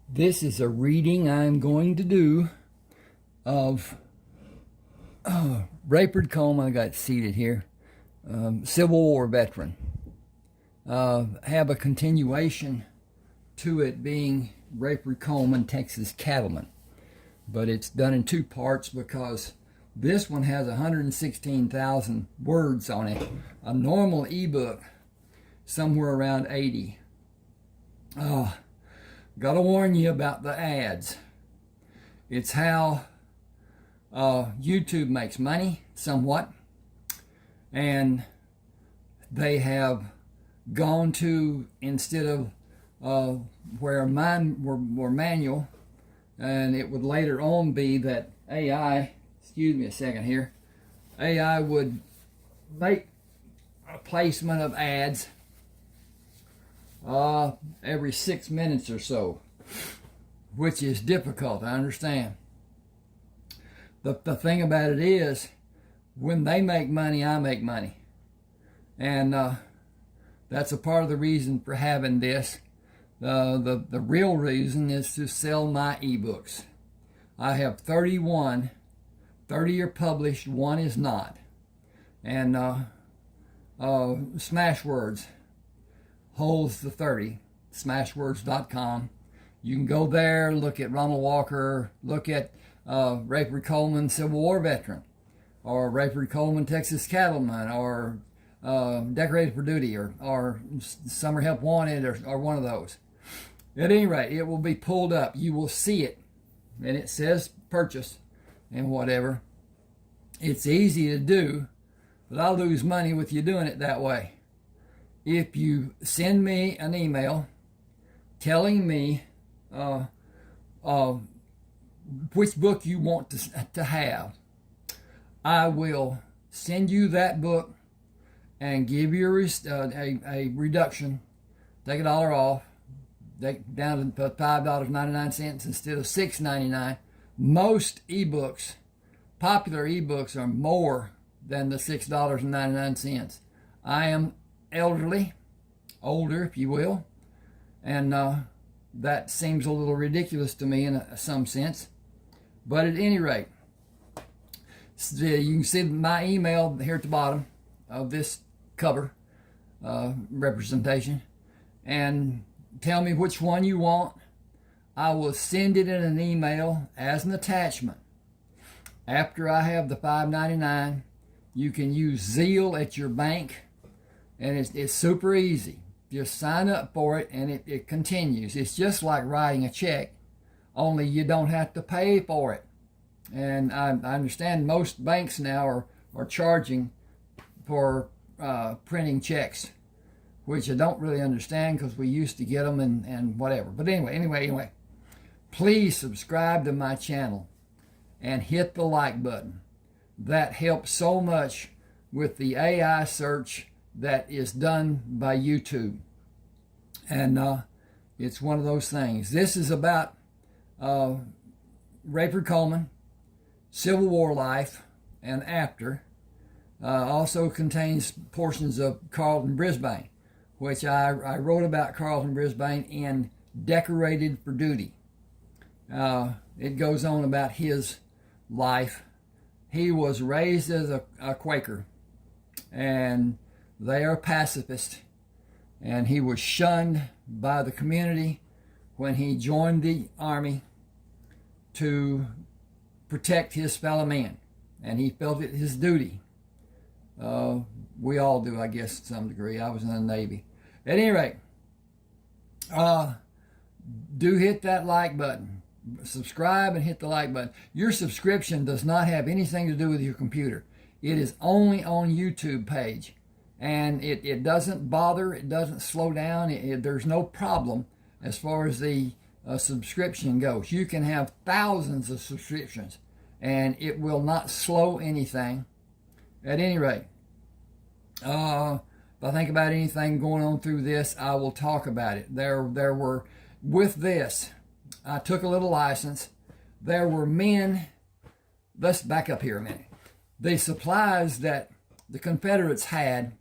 This is a reading I'm going to do of Rayford Coleman. I got it seated here. Civil War veteran. Have a continuation to it being Rayford Coleman, Texas Cattleman. But it's done in two parts because this one has 116,000 words on it. A normal ebook, somewhere around 80. Gotta warn you about the ads. It's how YouTube makes money, somewhat. And they have gone to, instead of where mine were manual, and it would later on be that AI, excuse me a second here, AI would make a placement of ads every 6 minutes or so, which is difficult, I understand. The thing about it is, when they make money, I make money. And that's a part of the reason for having this. The real reason is to sell my ebooks. I have 31. 30 are published, one is not. And Smashwords holds the 30, smashwords.com. You can go there, look at Ronald Walker, look at Rayford Coleman, Civil War veteran, or Rayford Coleman, Texas Cattleman, or Decorated for Duty, or Summer Help Wanted, or one of those. At any rate, it will be pulled up. You will see it, and it says purchase and whatever. It's easy to do, but I'll lose money with you doing it that way. If you send me an email telling me which book you want to have, I will send you that book and give you a reduction, take $1 off, down to $5.99 instead of $6.99. Most ebooks, popular ebooks, are more than the $6.99. I am elderly, older if you will, and that seems a little ridiculous to me in some sense. But at any rate, you can see my email here at the bottom of this cover representation, and tell me which one you want. I will send it in an email as an attachment. After I have the $5.99, you can use Zeal at your bank, and it's super easy. Just sign up for it, and it continues. It's just like writing a check, only you don't have to pay for it. And I understand most banks now are charging for printing checks, which I don't really understand because we used to get them and whatever. But anyway, please subscribe to my channel and hit the like button. That helps so much with the AI search that is done by YouTube. And it's one of those things. This is about Rayford Coleman, Civil War life and after. Also contains portions of Carlton Brisbane, which I wrote about Carlton Brisbane in Decorated for Duty. It goes on about his life. He was raised as a Quaker, and they are pacifist, and he was shunned by the community when he joined the army to protect his fellow man, and he felt it his duty. We all do, I guess, to some degree. I was in the Navy. At any rate, do hit that like button. Subscribe and hit the like button. Your subscription does not have anything to do with your computer. It is only on YouTube page. And it doesn't bother, it doesn't slow down, there's no problem as far as the subscription goes. You can have thousands of subscriptions and it will not slow anything. At any rate, if I think about anything going on through this, I will talk about it. There were, with this, I took a little license. There were men, let's back up here a minute. The supplies that the Confederates had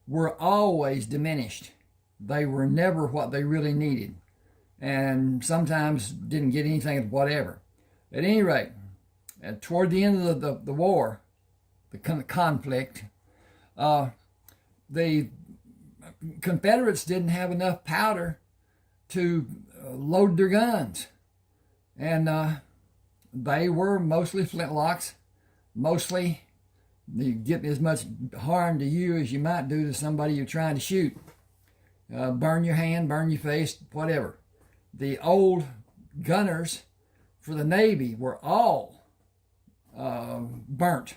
were always diminished. They were never what they really needed. and sometimes didn't get anything, whatever. At any rate, toward the end of the war, the conflict, the Confederates didn't have enough powder to load their guns, and they were mostly flintlocks, mostly you get as much harm to you as you might do to somebody you're trying to shoot. Burn your hand, burn your face, whatever. The old gunners for the Navy were all burnt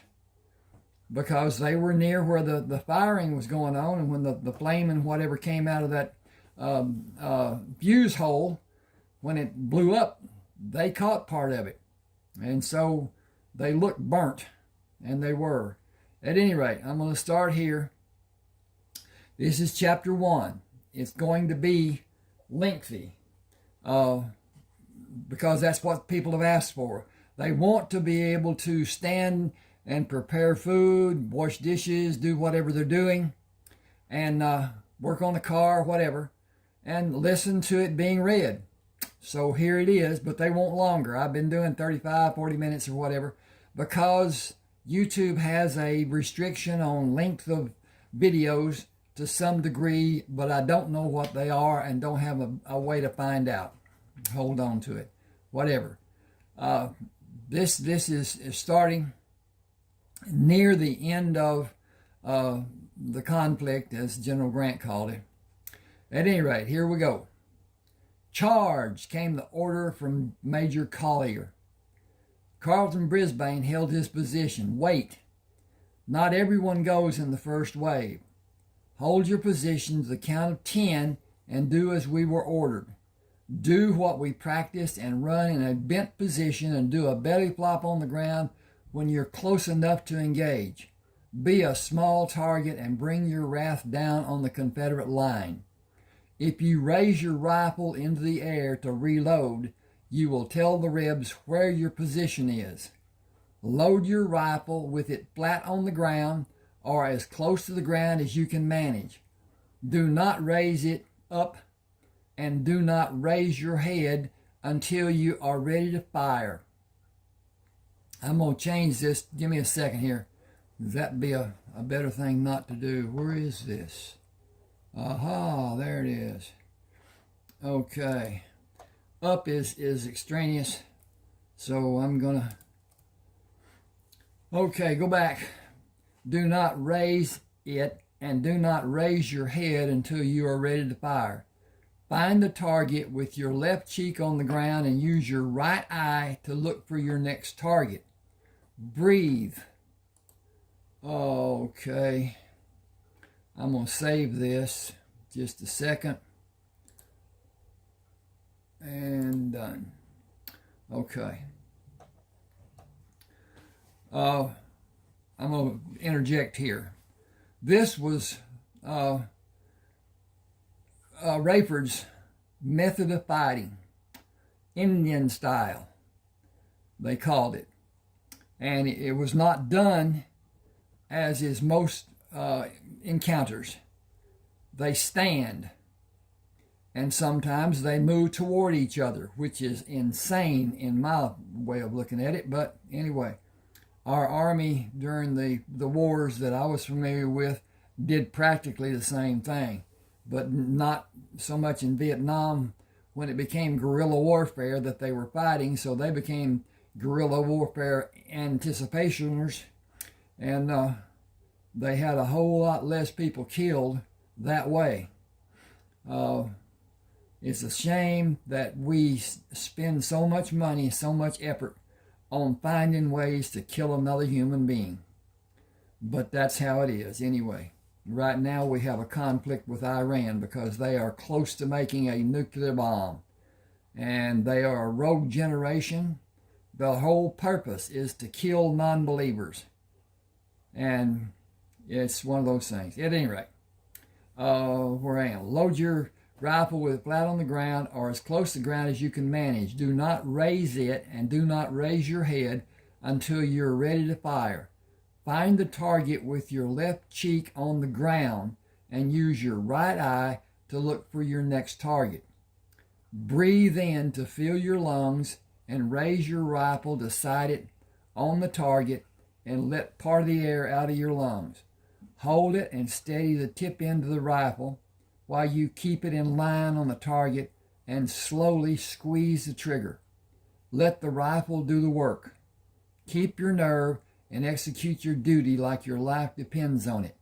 because they were near where the firing was going on, and when the flame and whatever came out of that fuse hole, when it blew up, they caught part of it. And so they looked burnt, and they were. At any rate, I'm going to start here. This is chapter 1. It's going to be lengthy because that's what people have asked for. They want to be able to stand and prepare food, wash dishes, do whatever they're doing, and work on the car, whatever, and listen to it being read. So here it is, but they want longer. I've been doing 35, 40 minutes or whatever because YouTube has a restriction on length of videos to some degree, but I don't know what they are and don't have a way to find out. Hold on to it. Whatever. This is starting near the end of the conflict, as General Grant called it. At any rate, here we go. Charge, came the order from Major Collier. Carlton Brisbane held his position. Wait. Not everyone goes in the first wave. Hold your position to the count of 10 and do as we were ordered. Do what we practiced and run in a bent position and do a belly flop on the ground when you're close enough to engage. Be a small target and bring your wrath down on the Confederate line. If you raise your rifle into the air to reload, you will tell the Rebs where your position is. Load your rifle with it flat on the ground or as close to the ground as you can manage. Do not raise it up and do not raise your head until you are ready to fire. I'm going to change this. Give me a second here. That'd be a better thing not to do. Where is this? Aha, there it is. Okay. Up is extraneous. So I'm going to... Okay, go back. Do not raise it and do not raise your head until you are ready to fire. Find the target with your left cheek on the ground and use your right eye to look for your next target. Breathe. Okay. I'm going to save this. Just a second. And done. Okay. I'm going to interject here. This was Rayford's method of fighting. Indian style, they called it. And it was not done as is most encounters. They stand, and sometimes they move toward each other, which is insane in my way of looking at it. But anyway, our army during the wars that I was familiar with did practically the same thing, but not so much in Vietnam when it became guerrilla warfare that they were fighting, so they became guerrilla warfare anticipationers, and they had a whole lot less people killed that way. It's a shame that we spend so much money, so much effort on finding ways to kill another human being. But that's how it is anyway. Right now we have a conflict with Iran because they are close to making a nuclear bomb. And they are a rogue generation. The whole purpose is to kill non-believers. And it's one of those things. At any rate, where I am. Load your rifle with it flat on the ground or as close to the ground as you can manage. Do not raise it and do not raise your head until you're ready to fire. Find the target with your left cheek on the ground and use your right eye to look for your next target. Breathe in to fill your lungs and raise your rifle to sight it on the target and let part of the air out of your lungs. Hold it and steady the tip end of the rifle while you keep it in line on the target and slowly squeeze the trigger. Let the rifle do the work. Keep your nerve and execute your duty like your life depends on it.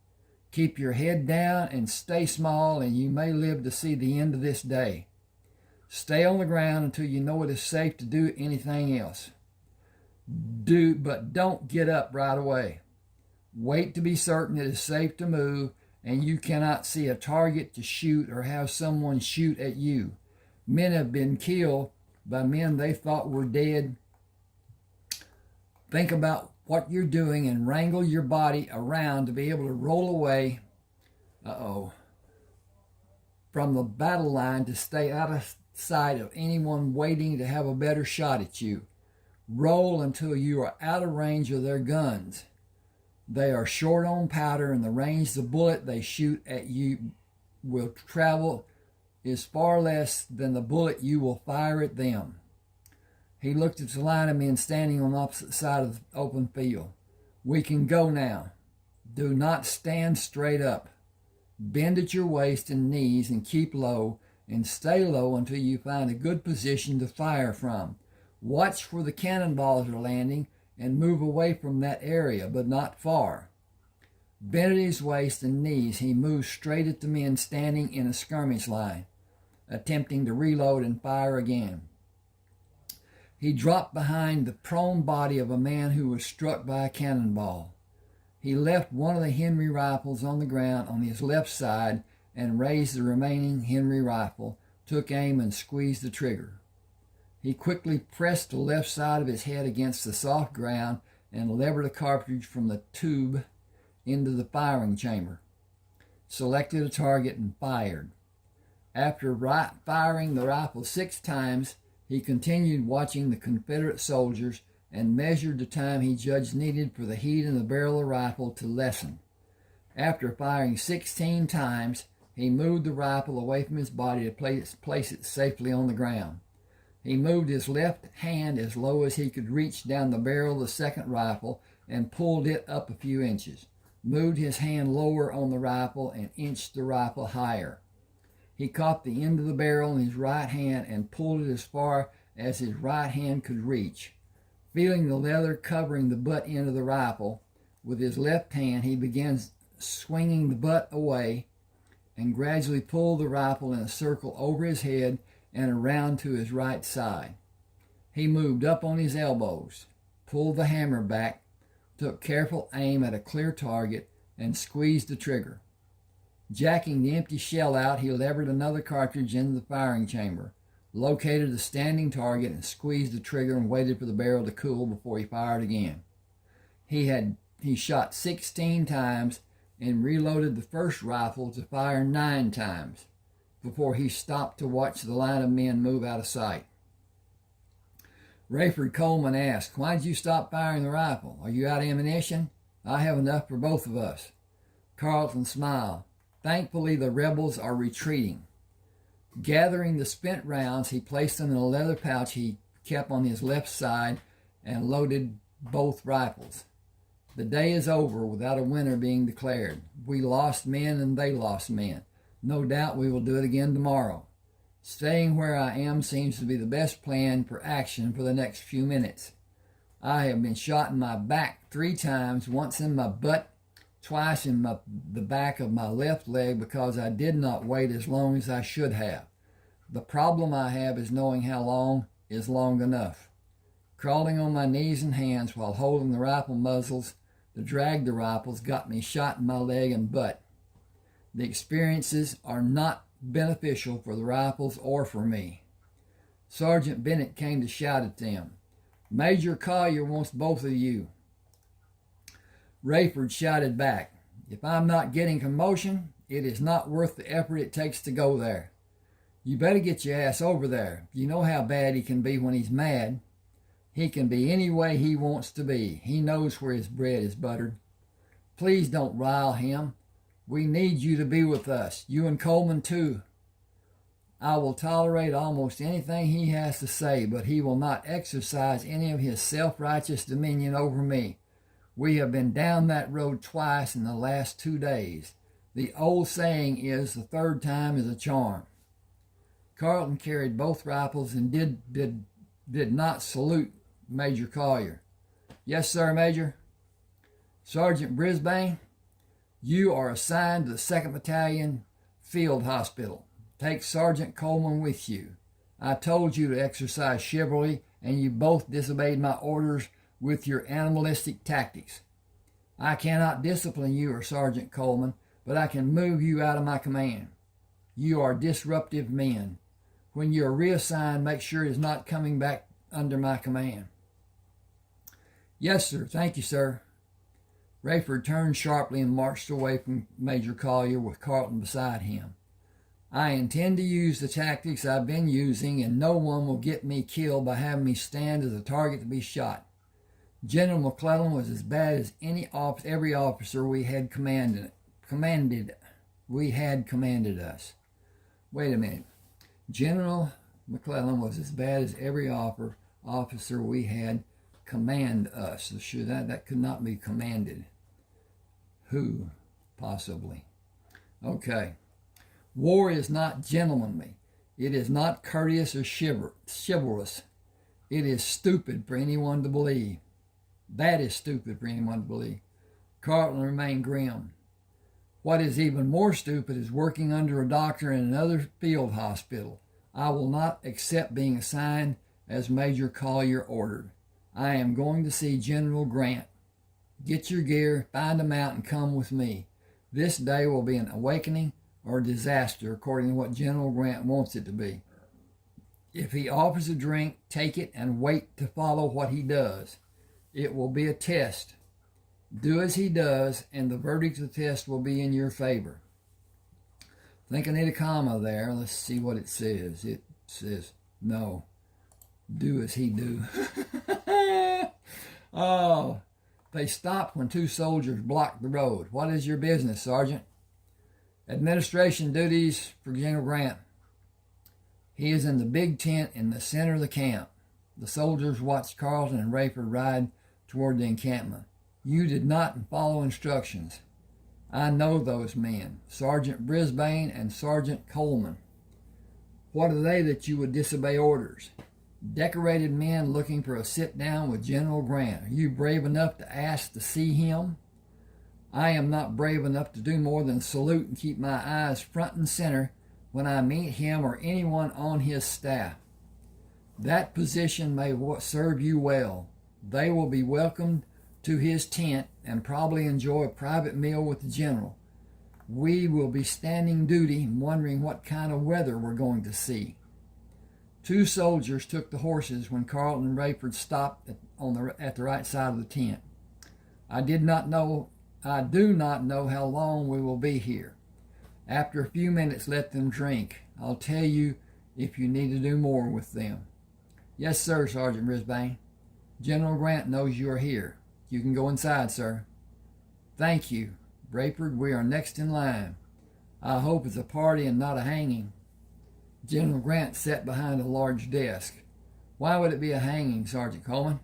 Keep your head down and stay small, and you may live to see the end of this day. Stay on the ground until you know it is safe to do anything else. But don't get up right away. Wait to be certain it is safe to move and you cannot see a target to shoot or have someone shoot at you. Men have been killed by men they thought were dead. Think about what you're doing and wrangle your body around to be able to roll away from the battle line to stay out of sight of anyone waiting to have a better shot at you. Roll until you are out of range of their guns. They are short on powder, and the range the bullet they shoot at you will travel is far less than the bullet you will fire at them. He looked at the line of men standing on the opposite side of the open field. We can go now. Do not stand straight up. Bend at your waist and knees and keep low, and stay low until you find a good position to fire from. Watch where the cannonballs are landing and move away from that area, but not far. Bent at his waist and knees, he moved straight at the men standing in a skirmish line, attempting to reload and fire again. He dropped behind the prone body of a man who was struck by a cannonball. He left one of the Henry rifles on the ground on his left side and raised the remaining Henry rifle, took aim and squeezed the trigger. He quickly pressed the left side of his head against the soft ground and levered a cartridge from the tube into the firing chamber, selected a target and fired. After firing the rifle 6 times, he continued watching the Confederate soldiers and measured the time he judged needed for the heat in the barrel of the rifle to lessen. After firing 16 times, he moved the rifle away from his body to place it safely on the ground. He moved his left hand as low as he could reach down the barrel of the second rifle and pulled it up a few inches, moved his hand lower on the rifle and inched the rifle higher. He caught the end of the barrel in his right hand and pulled it as far as his right hand could reach. Feeling the leather covering the butt end of the rifle, with his left hand he began swinging the butt away and gradually pulled the rifle in a circle over his head and around to his right side. He moved up on his elbows, pulled the hammer back, took careful aim at a clear target, and squeezed the trigger. Jacking the empty shell out, he levered another cartridge into the firing chamber, located a standing target, and squeezed the trigger and waited for the barrel to cool before he fired again. He shot 16 times and reloaded the first rifle to fire 9 times before he stopped to watch the line of men move out of sight. Rayford Coleman asked, "Why did you stop firing the rifle? Are you out of ammunition? I have enough for both of us." Carlton smiled. "Thankfully, the rebels are retreating." Gathering the spent rounds, he placed them in a leather pouch he kept on his left side and loaded both rifles. The day is over without a winner being declared. We lost men and they lost men. No doubt we will do it again tomorrow. Staying where I am seems to be the best plan for action for the next few minutes. I have been shot in my back 3 times, once in my butt, twice in the back of my left leg because I did not wait as long as I should have. The problem I have is knowing how long is long enough. Crawling on my knees and hands while holding the rifle muzzles to drag the rifles got me shot in my leg and butt. The experiences are not beneficial for the rifles or for me. Sergeant Bennett came to shout at them, "Major Collier wants both of you." Rayford shouted back, "If I'm not getting commotion, it is not worth the effort it takes to go there. You better get your ass over there. You know how bad he can be when he's mad. He can be any way he wants to be. He knows where his bread is buttered. Please don't rile him. We need you to be with us. You and Coleman too. I will tolerate almost anything he has to say, but he will not exercise any of his self-righteous dominion over me. We have been down that road twice in the last 2 days. The old saying is, the third time is a charm. Carlton carried both rifles and did not salute Major Collier. Yes, sir, Major. Sergeant Brisbane, you are assigned to the 2nd Battalion Field Hospital. Take Sergeant Coleman with you. I told you to exercise chivalry, and you both disobeyed my orders with your animalistic tactics. I cannot discipline you or Sergeant Coleman, but I can move you out of my command. You are disruptive men. When you are reassigned, make sure it is not coming back under my command. Yes, sir. Thank you, sir. Rayford turned sharply and marched away from Major Collier with Carlton beside him. I intend to use the tactics I've been using, and no one will get me killed by having me stand as a target to be shot. General McClellan was as bad as every officer we had commanded us. Wait a minute. General McClellan was as bad as every officer we had command us. So sure, that could not be commanded. Who? Possibly. Okay. War is not gentlemanly. It is not courteous or chivalrous. It is stupid for anyone to believe. That is stupid for anyone to believe. Carlton remained grim. What is even more stupid is working under a doctor in another field hospital. I will not accept being assigned as Major Collier ordered. I am going to see General Grant. Get your gear, find him out, and come with me. This day will be an awakening or disaster according to what General Grant wants it to be. If he offers a drink, take it and wait to follow what he does. It will be a test. Do as he does, and the verdict of the test will be in your favor. I think I need a comma there. Let's see what it says. It says, no, do as he do. Oh, they stopped when 2 soldiers blocked the road. What is your business, Sergeant? Administration duties for General Grant. He is in the big tent in the center of the camp. The soldiers watched Carlton and Rayford ride toward the encampment. You did not follow instructions. I know those men, Sergeant Brisbane and Sergeant Coleman. What are they that you would disobey orders? Decorated men looking for a sit-down with General Grant. Are you brave enough to ask to see him? I am not brave enough to do more than salute and keep my eyes front and center when I meet him or anyone on his staff. That position may serve you well. They will be welcomed to his tent and probably enjoy a private meal with the general. We will be standing duty and wondering what kind of weather we're going to see. 2 soldiers took the horses when Carlton and Rayford stopped at the right side of the tent. I do not know how long we will be here. After a few minutes, let them drink. I'll tell you if you need to do more with them. Yes, sir, Sergeant Brisbane. General Grant knows you are here. You can go inside, sir. Thank you. Rayford, we are next in line. I hope it's a party and not a hanging. General Grant sat behind a large desk. Why would it be a hanging, Sergeant Coleman?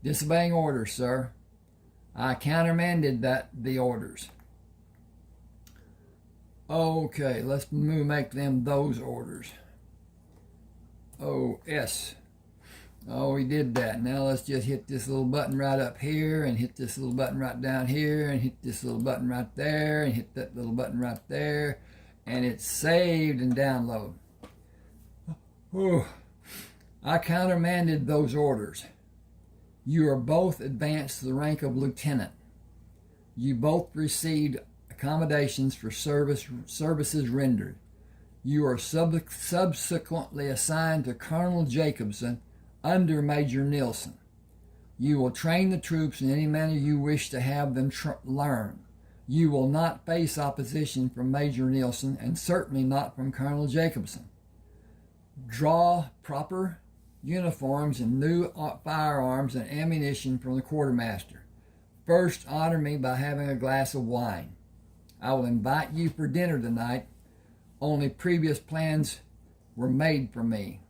Disobeying orders, sir. I countermanded the orders. Okay, let's make them those orders. O-S. Oh, we did that. Now let's just hit this little button right up here, and hit this little button right down here, and hit this little button right there, and hit that little button right there, and it's saved and download. Oh, I countermanded those orders. You are both advanced to the rank of lieutenant. You both received accommodations for services rendered. You are subsequently assigned to Colonel Jacobson under Major Nilsson. You will train the troops in any manner you wish to have them learn. You will not face opposition from Major Nilsson, and certainly not from Colonel Jacobson. Draw proper uniforms and new firearms and ammunition from the quartermaster. First, honor me by having a glass of wine. I will invite you for dinner tonight. Only previous plans were made for me.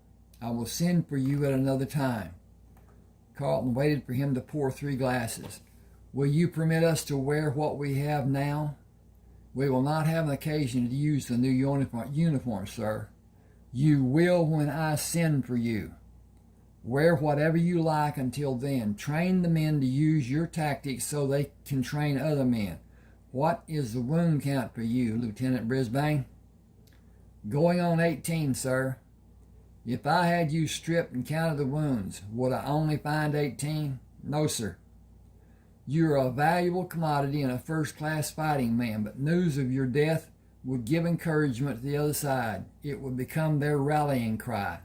I will send for you at another time. Carlton waited for him to pour 3 glasses. Will you permit us to wear what we have now? We will not have an occasion to use the new uniform, sir. You will when I send for you. Wear whatever you like until then. Train the men to use your tactics so they can train other men. What is the wound count for you, Lieutenant Brisbane? Going on 18, sir. If I had you stripped and counted the wounds, would I only find 18? No, sir. You are a valuable commodity and a first-class fighting man, but news of your death would give encouragement to the other side. It would become their rallying cry.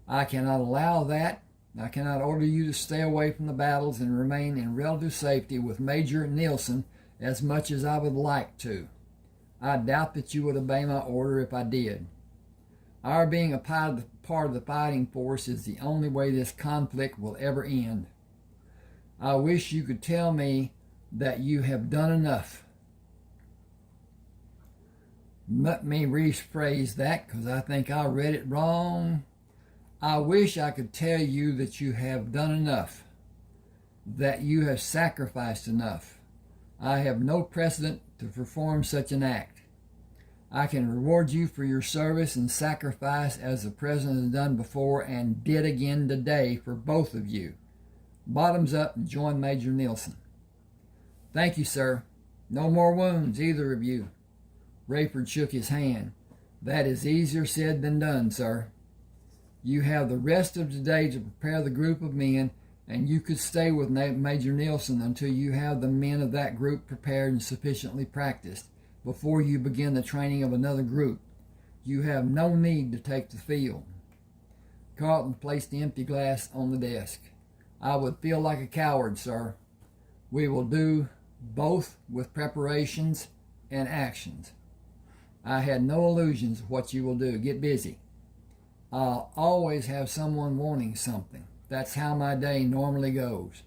I cannot allow that. I cannot order you to stay away from the battles and remain in relative safety with Major Nielsen as much as I would like to. I doubt that you would obey my order if I did. Our being a part of the fighting force is the only way this conflict will ever end. I wish you could tell me that you have done enough. Let me rephrase that because I think I read it wrong. I wish I could tell you that you have done enough, that you have sacrificed enough. I have no precedent to perform such an act. I can reward you for your service and sacrifice as the President has done before and did again today for both of you. Bottoms up and join Major Nielsen. Thank you, sir. No more wounds, either of you. Rayford shook his hand. That is easier said than done, sir. You have the rest of today to prepare the group of men, and you could stay with Major Nielsen until you have the men of that group prepared and sufficiently practiced before you begin the training of another group. You have no need to take the field. Carlton placed the empty glass on the desk. I would feel like a coward, sir. We will do both with preparations and actions. I had no illusions of what you will do. Get busy. I'll always have someone wanting something. That's how my day normally goes.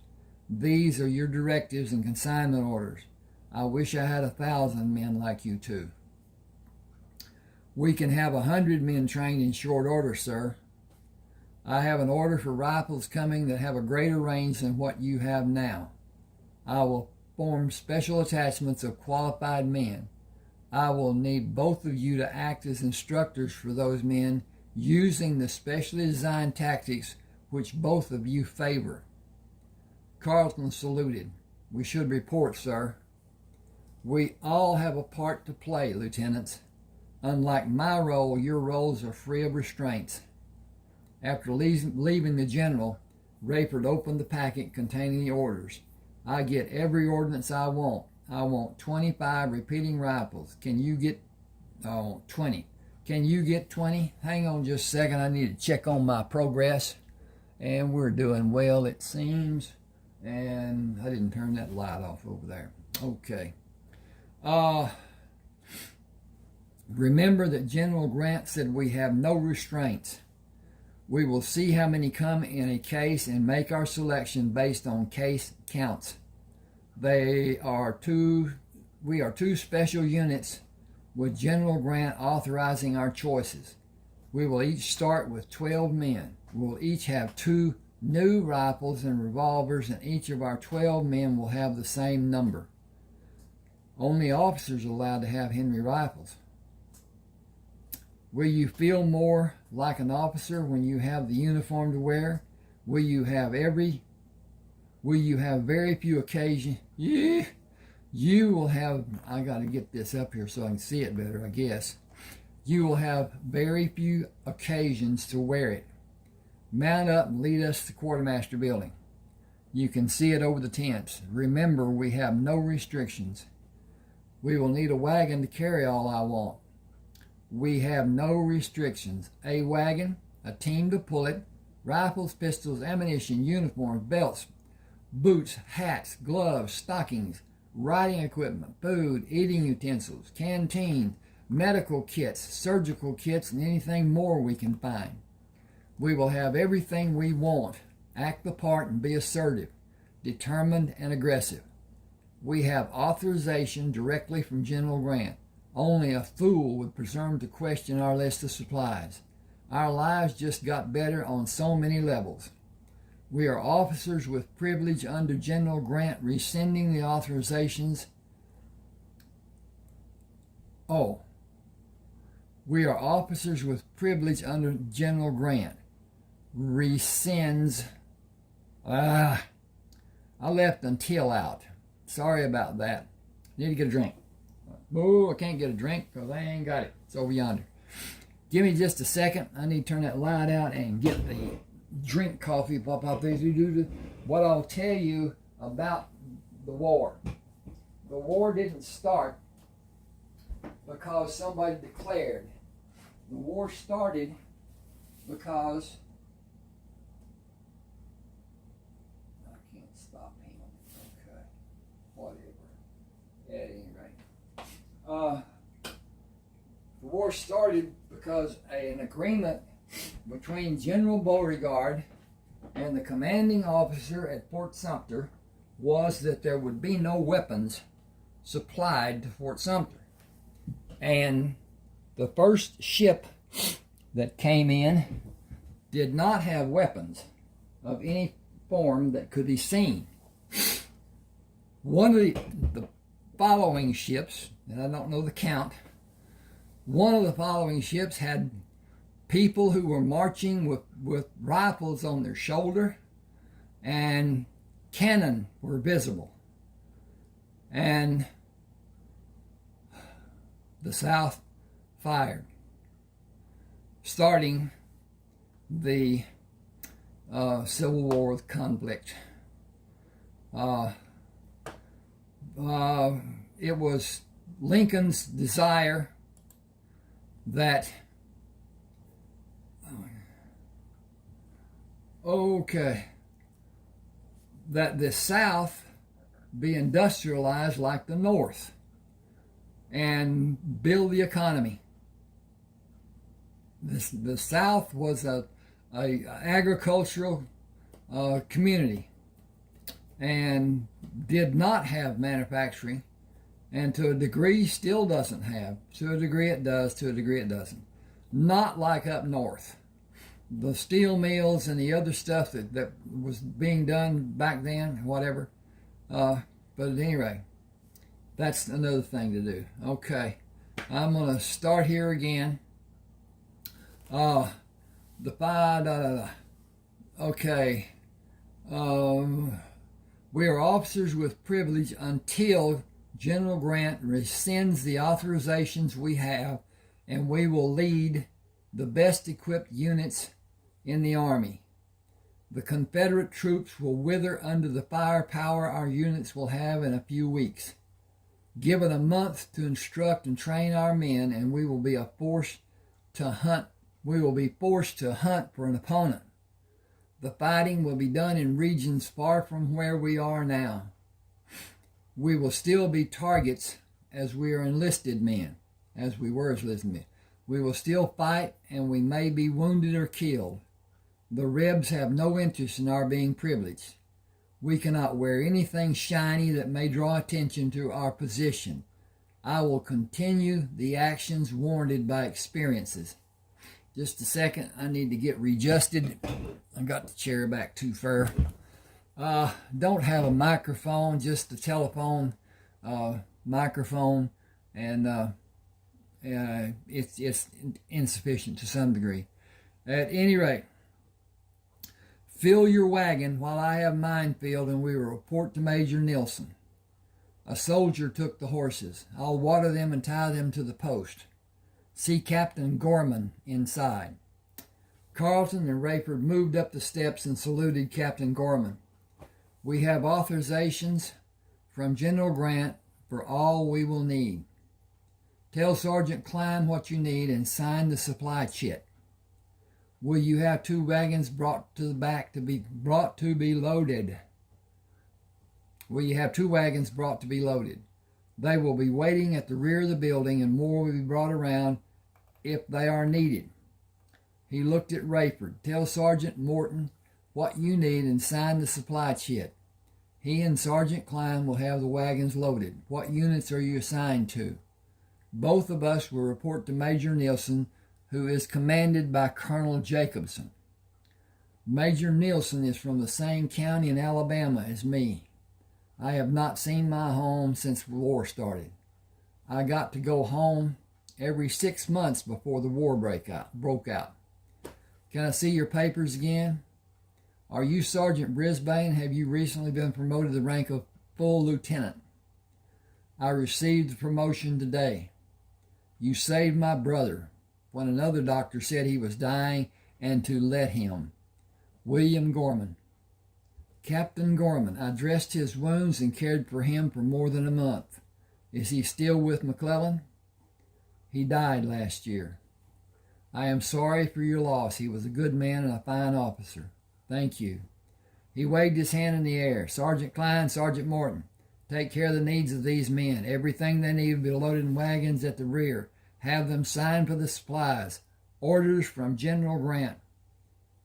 These are your directives and consignment orders. I wish I had 1,000 men like you two. We can have 100 men trained in short order, sir. I have an order for rifles coming that have a greater range than what you have now. I will form special attachments of qualified men. I will need both of you to act as instructors for those men using the specially designed tactics which both of you favor. Carlton saluted. We should report, sir. We all have a part to play, lieutenants. Unlike my role, your roles are free of restraints. After leaving the general, Rayford opened the packet containing the orders. I get every ordnance I want. I want 25 repeating rifles. Can you get 20? Can you get 20? Hang on just a second. I need to check on my progress. And we're doing well, it seems. And I didn't turn that light off over there. Okay. Remember that General Grant said we have no restraints. We will see how many come in a case and make our selection based on case counts. We are two special units with General Grant authorizing our choices. We will each start with 12 men. We'll each have 2 new rifles and revolvers, and each of our 12 men will have the same number. Only officers are allowed to have Henry rifles. Will you feel more like an officer when you have the uniform to wear? Will you have very few occasions? You will have, I got to get this up here so I can see it better, I guess. You will have very few occasions to wear it. Mount up and lead us to the quartermaster building. You can see it over the tents. Remember, we have no restrictions. We will need a wagon to carry all I want. We have no restrictions. A wagon, a team to pull it, rifles, pistols, ammunition, uniforms, belts, boots, hats, gloves, stockings, riding equipment, food, eating utensils, canteens, medical kits, surgical kits, and anything more we can find. We will have everything we want. Act the part and be assertive, determined, and aggressive. We have authorization directly from General Grant. Only a fool would presume to question our list of supplies. Our lives just got better on so many levels. We are officers with privilege under General Grant rescinding the authorizations. We are officers with privilege under General Grant. Rescinds. I left until out. Sorry about that. Need to get a drink. Oh, I can't get a drink because I ain't got it. It's over yonder. Give me just a second. I need to turn that light out and get the drink coffee. Pop out there. What I'll tell you about the war. The war didn't start because somebody declared. The war started because I can't stop him. Okay, whatever. At any rate, the war started because an agreement between General Beauregard and the commanding officer at Fort Sumter was that there would be no weapons supplied to Fort Sumter. And the first ship that came in did not have weapons of any form that could be seen. One of the following ships, and I don't know the count, one of the following ships had people who were marching with rifles on their shoulder, and cannon were visible. And the South fired, starting the Civil War conflict. It was Lincoln's desire that that the South be industrialized like the North and build the economy. The South was a agricultural community and did not have manufacturing, and to a degree still doesn't have. To a degree it does, to a degree it doesn't. Not like up north. The steel mills and the other stuff that was being done back then, whatever. But at any rate, that's another thing to do. Okay, I'm going to start here again. Okay. We are officers with privilege until General Grant rescinds the authorizations we have, and we will lead the best equipped units in the Army. The Confederate troops will wither under the firepower our units will have in a few weeks. Given a month to instruct and train our men, and we will be forced to hunt for an opponent. The fighting will be done in regions far from where we are now. We will still be targets as we are enlisted men, as we were enlisted men. We will still fight, and we may be wounded or killed. The Rebs have no interest in our being privileged. We cannot wear anything shiny that may draw attention to our position. I will continue the actions warranted by experiences. Just a second, I need to get readjusted. I got the chair back too far. Don't have a microphone, just a telephone microphone, and it's insufficient to some degree. At any rate, fill your wagon while I have mine filled, and we will report to Major Nilsson. A soldier took the horses. I'll water them and tie them to the post. See Captain Gorman inside. Carleton and Rayford moved up the steps and saluted Captain Gorman. We have authorizations from General Grant for all we will need. Tell Sergeant Klein what you need and sign the supply chit. Will you have 2 wagons brought to the back to be loaded? Will you have 2 wagons brought to be loaded? They will be waiting at the rear of the building, and more will be brought around if they are needed. He looked at Rayford. Tell Sergeant Morton what you need and sign the supply chit. He and Sergeant Klein will have the wagons loaded. What units are you assigned to? Both of us will report to Major Nilsson, who is commanded by Colonel Jacobson. Major Nielsen is from the same county in Alabama as me. I have not seen my home since the war started. I got to go home every 6 months before the war broke out. Can I see your papers again? Are you Sergeant Brisbane? Have you recently been promoted to the rank of full lieutenant? I received the promotion today. You saved my brother when another doctor said he was dying and to let him. William Gorman. Captain Gorman, I dressed his wounds and cared for him for more than a month. Is he still with McClellan? He died last year. I am sorry for your loss. He was a good man and a fine officer. Thank you. He waved his hand in the air. Sergeant Klein, Sergeant Morton, take care of the needs of these men. Everything they need will be loaded in wagons at the rear. Have them sign for the supplies. Orders from General Grant.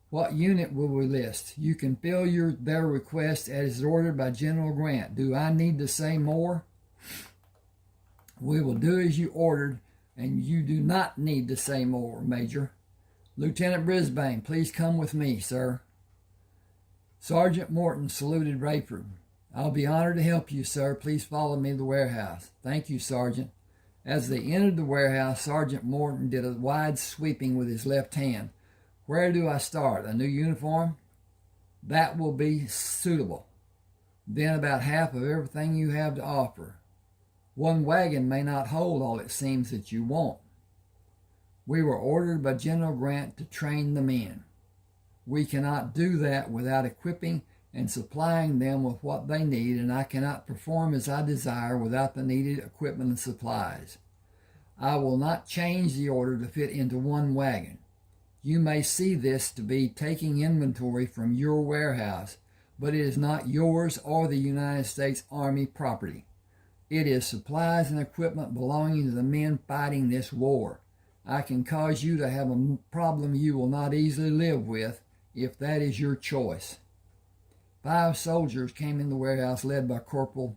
What unit will we list? You can fill their request as ordered by General Grant. Do I need to say more? We will do as you ordered, and you do not need to say more, Major. Lieutenant Brisbane, please come with me, sir. Sergeant Morton saluted Rayford. I'll be honored to help you, sir. Please follow me to the warehouse. Thank you, Sergeant. As they entered the warehouse, Sergeant Morton did a wide sweeping with his left hand. Where do I start? A new uniform? That will be suitable. Then about half of everything you have to offer. One wagon may not hold all it seems that you want. We were ordered by General Grant to train the men. We cannot do that without equipping and supplying them with what they need, and I cannot perform as I desire without the needed equipment and supplies. I will not change the order to fit into one wagon. You may see this to be taking inventory from your warehouse, but it is not yours or the United States Army property. It is supplies and equipment belonging to the men fighting this war. I can cause you to have a problem you will not easily live with if that is your choice. 5 soldiers came in the warehouse led by Corporal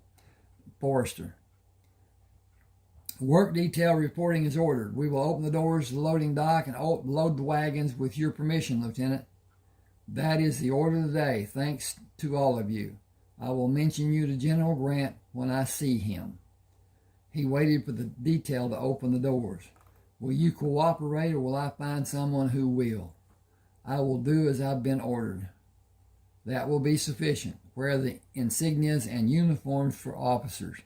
Forrester. Work detail reporting is ordered. We will open the doors to the loading dock and load the wagons with your permission, Lieutenant. That is the order of the day. Thanks to all of you. I will mention you to General Grant when I see him. He waited for the detail to open the doors. Will you cooperate, or will I find someone who will? I will do as I've been ordered. That will be sufficient. Wear the insignias and uniforms for officers.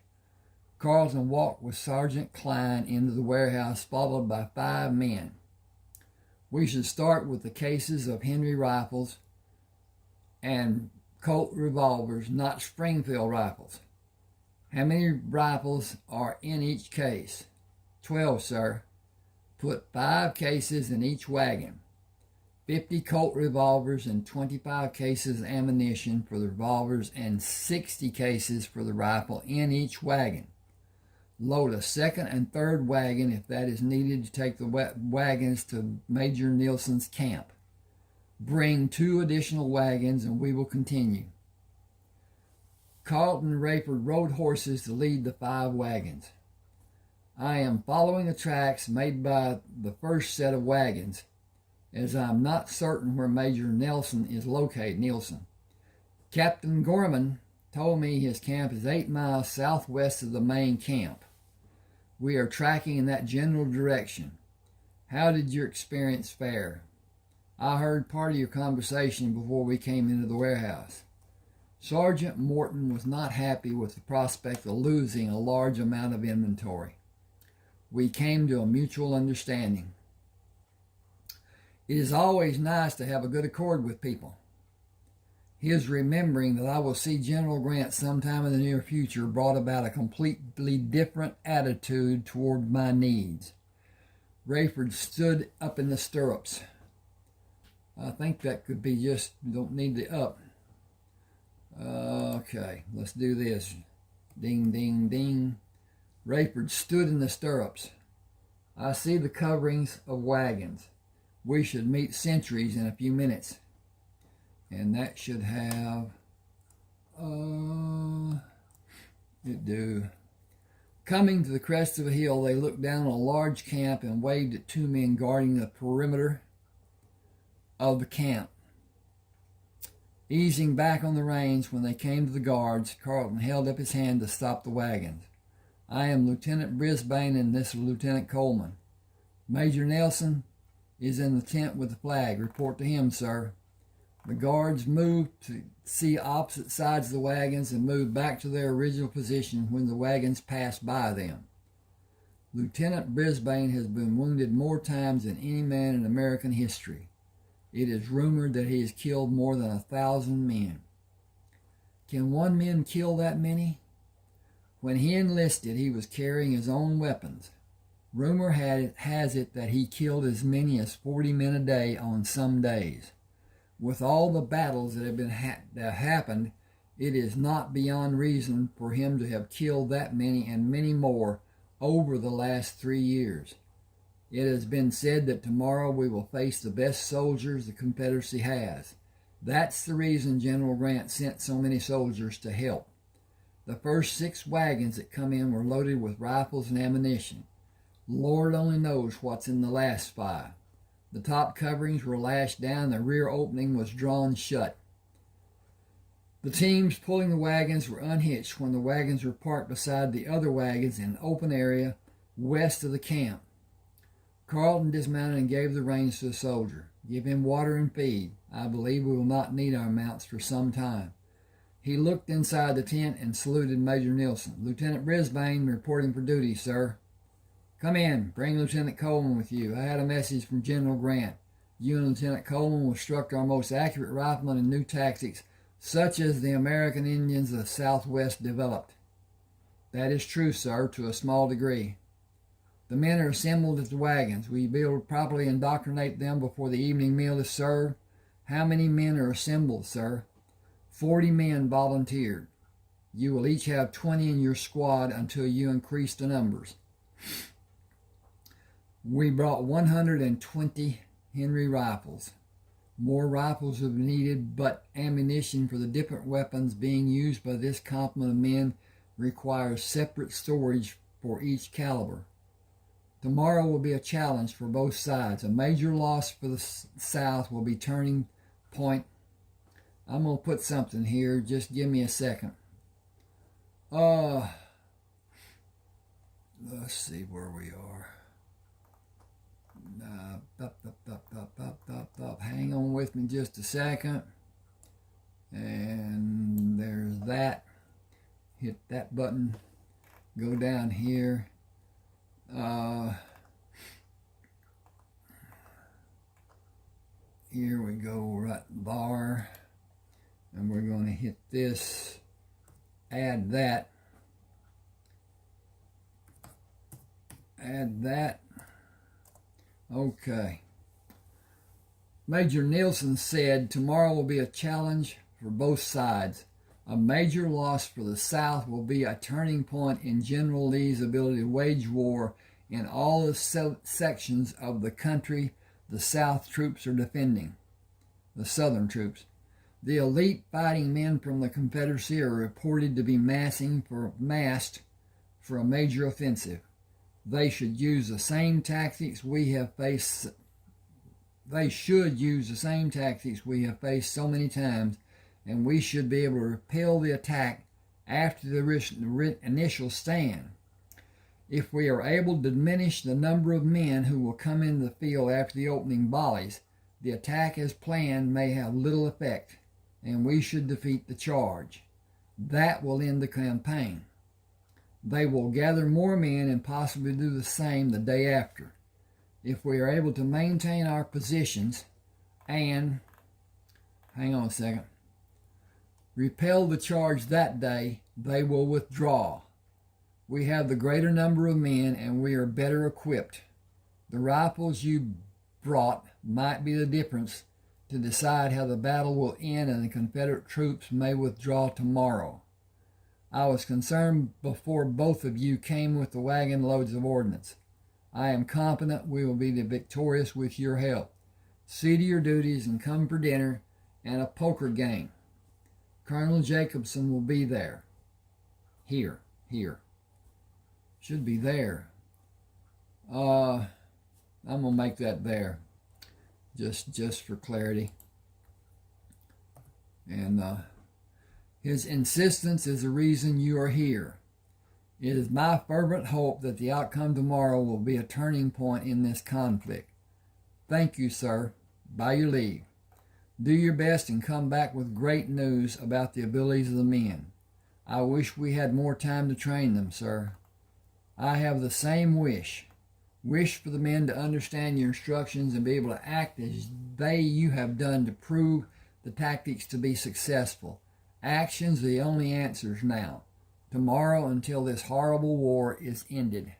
Carlton walked with Sergeant Klein into the warehouse, followed by 5 men. We should start with the cases of Henry rifles and Colt revolvers, not Springfield rifles. How many rifles are in each case? 12, sir. Put 5 cases in each wagon. 50 Colt revolvers and 25 cases of ammunition for the revolvers and 60 cases for the rifle in each wagon. Load a second and third wagon if that is needed to take the wagons to Major Nielsen's camp. Bring 2 additional wagons and we will continue. Carlton and Rayford rode horses to lead the 5 wagons. I am following the tracks made by the first set of wagons, as I am not certain where Major Nielsen is located. Captain Gorman told me his camp is 8 miles southwest of the main camp. We are tracking in that general direction. How did your experience fare? I heard part of your conversation before we came into the warehouse. Sergeant Morton was not happy with the prospect of losing a large amount of inventory. We came to a mutual understanding. It is always nice to have a good accord with people. His remembering that I will see General Grant sometime in the near future brought about a completely different attitude toward my needs. Rayford stood up in the stirrups. I think that could be just, don't need the up. Okay, let's do this. Ding, ding, ding. Rayford stood in the stirrups. I see the coverings of wagons. We should meet sentries in a few minutes. And that should have, it do. Coming to the crest of a hill, they looked down on a large camp and waved at two men guarding the perimeter of the camp. Easing back on the reins when they came to the guards, Carlton held up his hand to stop the wagons. "I am Lieutenant Brisbane, and this is Lieutenant Coleman. Major Nelson is in the tent with the flag. Report to him, sir." The guards moved to see opposite sides of the wagons and moved back to their original position when the wagons passed by them. "Lieutenant Brisbane has been wounded more times than any man in American history. It is rumored that he has killed more than 1,000 men." "Can one man kill that many?" "When he enlisted, he was carrying his own weapons. Rumor has it that he killed as many as 40 men a day on some days. With all the battles that have happened, it is not beyond reason for him to have killed that many and many more over the last 3 years. It has been said that tomorrow we will face the best soldiers the Confederacy has. That's the reason General Grant sent so many soldiers to help. The first 6 wagons that come in were loaded with rifles and ammunition. Lord only knows what's in the last 5. The top coverings were lashed down, the rear opening was drawn shut. The teams pulling the wagons were unhitched when the wagons were parked beside the other wagons in an open area west of the camp. Carlton dismounted and gave the reins to the soldier. "Give him water and feed. I believe we will not need our mounts for some time." He looked inside the tent and saluted Major Nelson. "Lieutenant Brisbane reporting for duty, sir." "Come in. Bring Lieutenant Coleman with you. I had a message from General Grant. You and Lieutenant Coleman will instruct our most accurate riflemen in new tactics, such as the American Indians of the Southwest developed." "That is true, sir, to a small degree." "The men are assembled at the wagons. Will you be able to properly indoctrinate them before the evening meal is served?" "How many men are assembled, sir?" 40 men volunteered. You will each have 20 in your squad until you increase the numbers. We brought 120 Henry rifles. More rifles will be needed, but ammunition for the different weapons being used by this complement of men requires separate storage for each caliber. Tomorrow will be a challenge for both sides. A major loss for the South will be turning point. I'm going to put something here. Just give me a second. Let's see where we are. Hang on with me just a second. And there's that. Hit that button. Go down here. Here we go, right there. And we're going to hit this. Add that. Add that. Okay. Major Nielsen said tomorrow will be a challenge for both sides. A major loss for the South will be a turning point in General Lee's ability to wage war in all the sections of the country the South troops are defending, the Southern troops. The elite fighting men from the Confederacy are reported to be massed for a major offensive. They should use the same tactics we have faced. They should use the same tactics we have faced so many times, and we should be able to repel the attack after the initial stand. If we are able to diminish the number of men who will come into the field after the opening volleys, the attack as planned may have little effect, and we should defeat the charge. That will end the campaign. They will gather more men and possibly do the same the day after. If we are able to maintain our positions and, hang on a second, repel the charge that day, they will withdraw. We have the greater number of men and we are better equipped. The rifles you brought might be the difference to decide how the battle will end, and the Confederate troops may withdraw tomorrow. I was concerned before both of you came with the wagon loads of ordnance. I am confident we will be victorious with your help. See to your duties and come for dinner and a poker game. Colonel Jacobson will be there. Here. Should be there. I'm going to make that there. Just for clarity. And his insistence is the reason you are here. It is my fervent hope that the outcome tomorrow will be a turning point in this conflict. Thank you, sir. By your leave. Do your best and come back with great news about the abilities of the men. I wish we had more time to train them, sir. I have the same wish. Wish for the men to understand your instructions and be able to act as you have done to prove the tactics to be successful. Actions are the only answers now. Tomorrow until this horrible war is ended.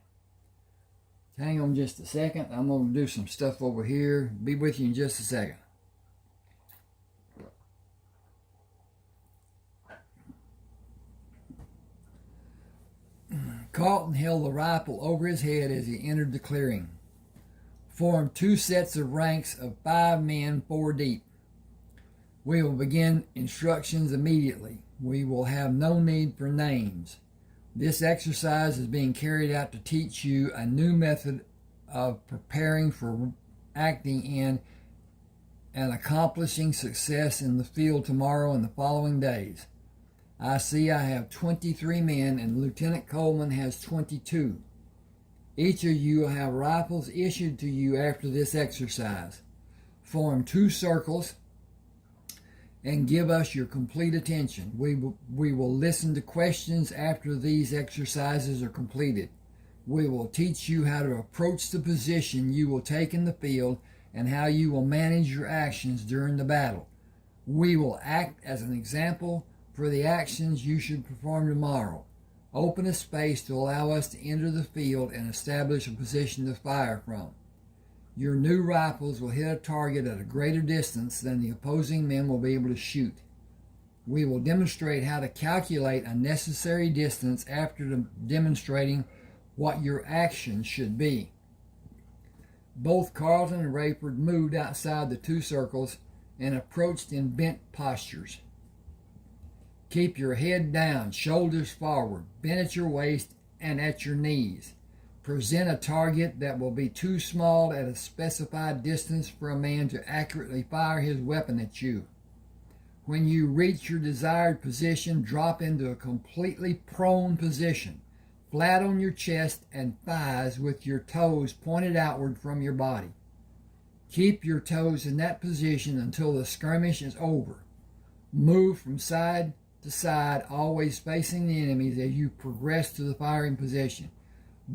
Hang on just a second. I'm going to do some stuff over here. Be with you in just a second. Carlton held the rifle over his head as he entered the clearing. Formed 2 sets of ranks of 5 men, 4 deep. We will begin instructions immediately. We will have no need for names. This exercise is being carried out to teach you a new method of preparing for acting in and accomplishing success in the field tomorrow and the following days. I see I have 23 men and Lieutenant Coleman has 22. Each of you will have rifles issued to you after this exercise. Form 2 circles and give us your complete attention. We will listen to questions after these exercises are completed. We will teach you how to approach the position you will take in the field and how you will manage your actions during the battle. We will act as an example for the actions you should perform tomorrow. Open a space to allow us to enter the field and establish a position to fire from. Your new rifles will hit a target at a greater distance than the opposing men will be able to shoot. We will demonstrate how to calculate a necessary distance after demonstrating what your actions should be. Both Carlton and Rayford moved outside the 2 circles and approached in bent postures. Keep your head down, shoulders forward, bent at your waist and at your knees. Present a target that will be too small at a specified distance for a man to accurately fire his weapon at you. When you reach your desired position, drop into a completely prone position, flat on your chest and thighs with your toes pointed outward from your body. Keep your toes in that position until the skirmish is over. Move from side to side, always facing the enemies as you progress to the firing position.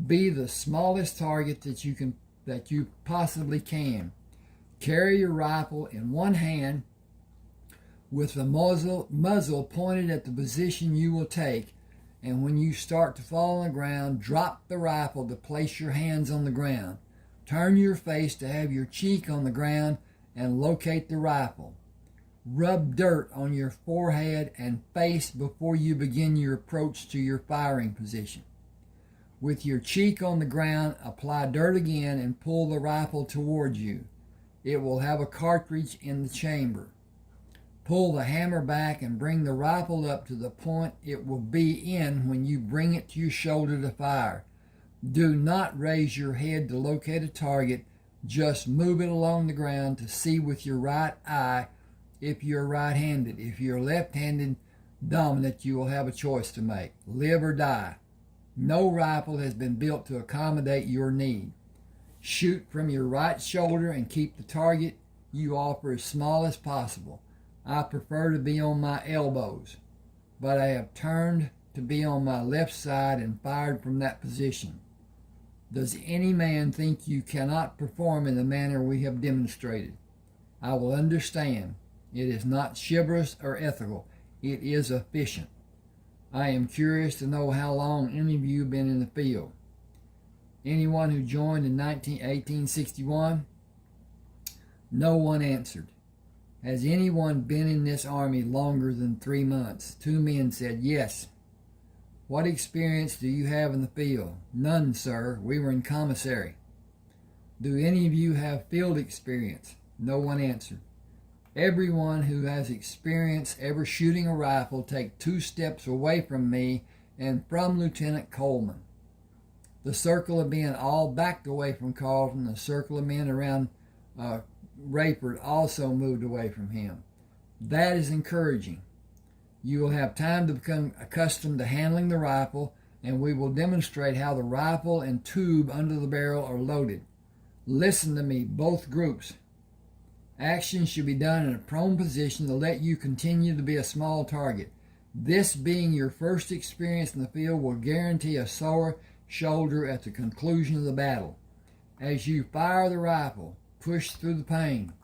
Be the smallest target that you possibly can. Carry your rifle in one hand with the muzzle pointed at the position you will take, and when you start to fall on the ground, drop the rifle to place your hands on the ground. Turn your face to have your cheek on the ground and locate the rifle. Rub dirt on your forehead and face before you begin your approach to your firing position. With your cheek on the ground, apply dirt again and pull the rifle towards you. It will have a cartridge in the chamber. Pull the hammer back and bring the rifle up to the point it will be in when you bring it to your shoulder to fire. Do not raise your head to locate a target. Just move it along the ground to see with your right eye if you're right-handed. If you're left-handed dominant, you will have a choice to make. Live or die. No rifle has been built to accommodate your need. Shoot from your right shoulder and keep the target you offer as small as possible. I prefer to be on my elbows, but I have turned to be on my left side and fired from that position. Does any man think you cannot perform in the manner we have demonstrated? I will understand. It is not chivalrous or ethical. It is efficient. I am curious to know how long any of you have been in the field. Anyone who joined in 1861? No one answered. Has anyone been in this army longer than 3 months? 2 men said yes. What experience do you have in the field? None, sir. We were in commissary. Do any of you have field experience? No one answered. Everyone who has experience ever shooting a rifle take 2 steps away from me and from Lieutenant Coleman. The circle of men all backed away from Carlton. The circle of men around Rayford also moved away from him. That is encouraging. You will have time to become accustomed to handling the rifle, and we will demonstrate how the rifle and tube under the barrel are loaded. Listen to me, both groups. Action should be done in a prone position to let you continue to be a small target. This being your first experience in the field will guarantee a sore shoulder at the conclusion of the battle. As you fire the rifle, push through the pain.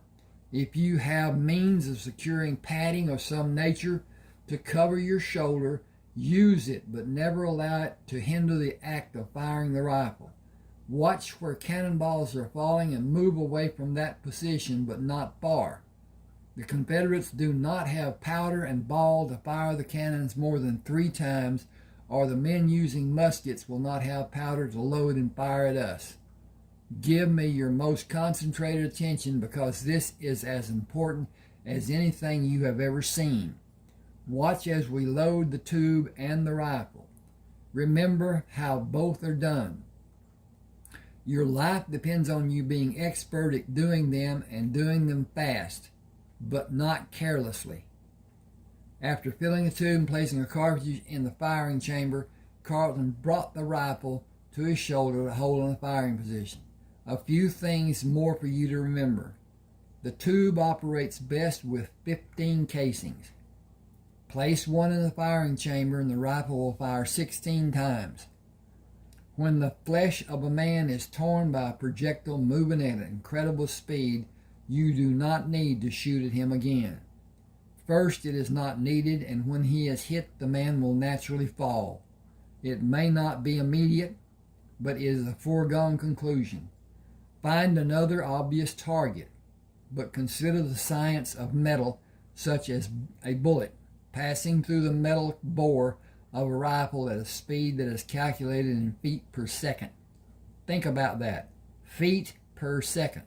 If you have means of securing padding of some nature to cover your shoulder, use it, but never allow it to hinder the act of firing the rifle. Watch where cannonballs are falling and move away from that position, but not far. The Confederates do not have powder and ball to fire the cannons more than 3 times, or the men using muskets will not have powder to load and fire at us. Give me your most concentrated attention, because this is as important as anything you have ever seen. Watch as we load the tube and the rifle. Remember how both are done. Your life depends on you being expert at doing them and doing them fast, but not carelessly. After filling the tube and placing a cartridge in the firing chamber, Carlton brought the rifle to his shoulder to hold in the firing position. A few things more for you to remember. The tube operates best with 15 casings. Place one in the firing chamber and the rifle will fire 16 times. When the flesh of a man is torn by a projectile moving at incredible speed, you do not need to shoot at him again. First, it is not needed, and when he is hit, the man will naturally fall. It may not be immediate, but it is a foregone conclusion. Find another obvious target, but consider the science of metal, such as a bullet passing through the metal bore of a rifle at a speed that is calculated in feet per second. Think about that. Feet per second.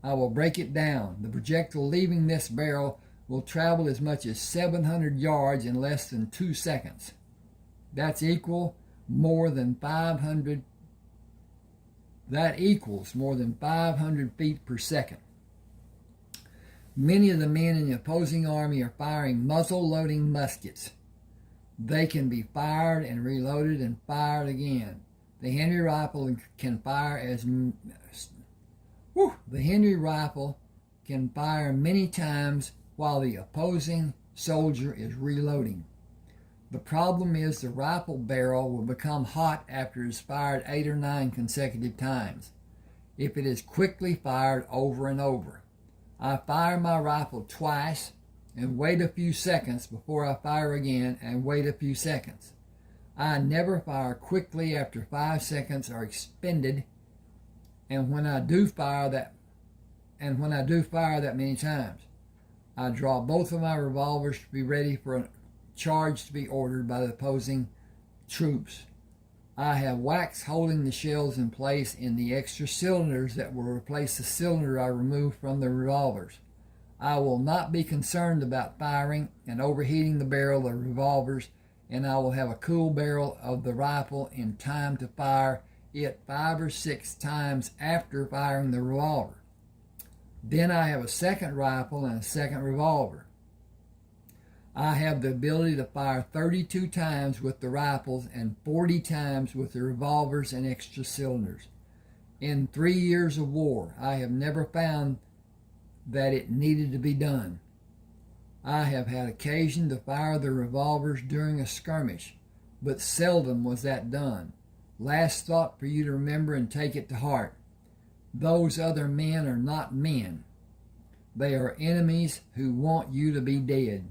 I will break it down. The projectile leaving this barrel will travel as much as 700 yards in less than 2 seconds. That equals more than 500 feet per second. Many of the men in the opposing army are firing muzzle-loading muskets. They can be fired and reloaded and fired again. The Henry rifle can fire many times while the opposing soldier is reloading. The problem is the rifle barrel will become hot after it is fired 8 or 9 consecutive times, if it is quickly fired over and over. I fire my rifle twice and wait a few seconds before I fire again and wait a few seconds. I never fire quickly after 5 seconds are expended, and when I do fire that many times, I draw both of my revolvers to be ready for a charge to be ordered by the opposing troops. I have wax holding the shells in place in the extra cylinders that will replace the cylinder I removed from the revolvers. I will not be concerned about firing and overheating the barrel of the revolvers, and I will have a cool barrel of the rifle in time to fire it 5 or 6 times after firing the revolver. Then I have a second rifle and a second revolver. I have the ability to fire 32 times with the rifles and 40 times with the revolvers and extra cylinders. In 3 years of war, I have never found that it needed to be done. I have had occasion to fire the revolvers during a skirmish, but seldom was that done. Last thought for you to remember and take it to heart. Those other men are not men. They are enemies who want you to be dead.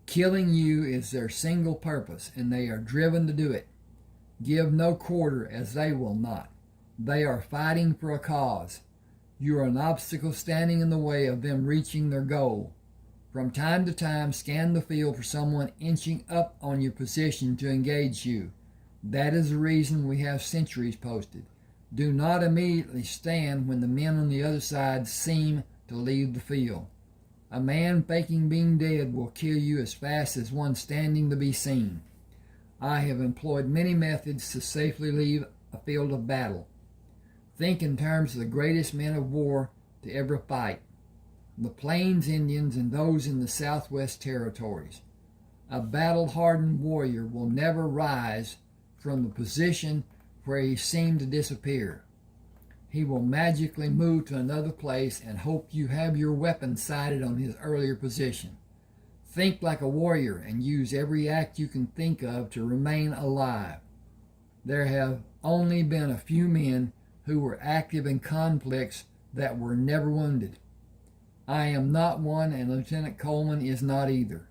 Killing you is their single purpose, and they are driven to do it. Give no quarter, as they will not. They are fighting for a cause. You are an obstacle standing in the way of them reaching their goal. From time to time, scan the field for someone inching up on your position to engage you. That is the reason we have sentries posted. Do not immediately stand when the men on the other side seem to leave the field. A man faking being dead will kill you as fast as one standing to be seen. I have employed many methods to safely leave a field of battle. Think in terms of the greatest men of war to ever fight, the Plains Indians and those in the Southwest Territories. A battle-hardened warrior will never rise from the position where he seemed to disappear. He will magically move to another place and hope you have your weapon sighted on his earlier position. Think like a warrior and use every act you can think of to remain alive. There have only been a few men who were active in conflicts that were never wounded. I am not one, and Lieutenant Coleman is not either.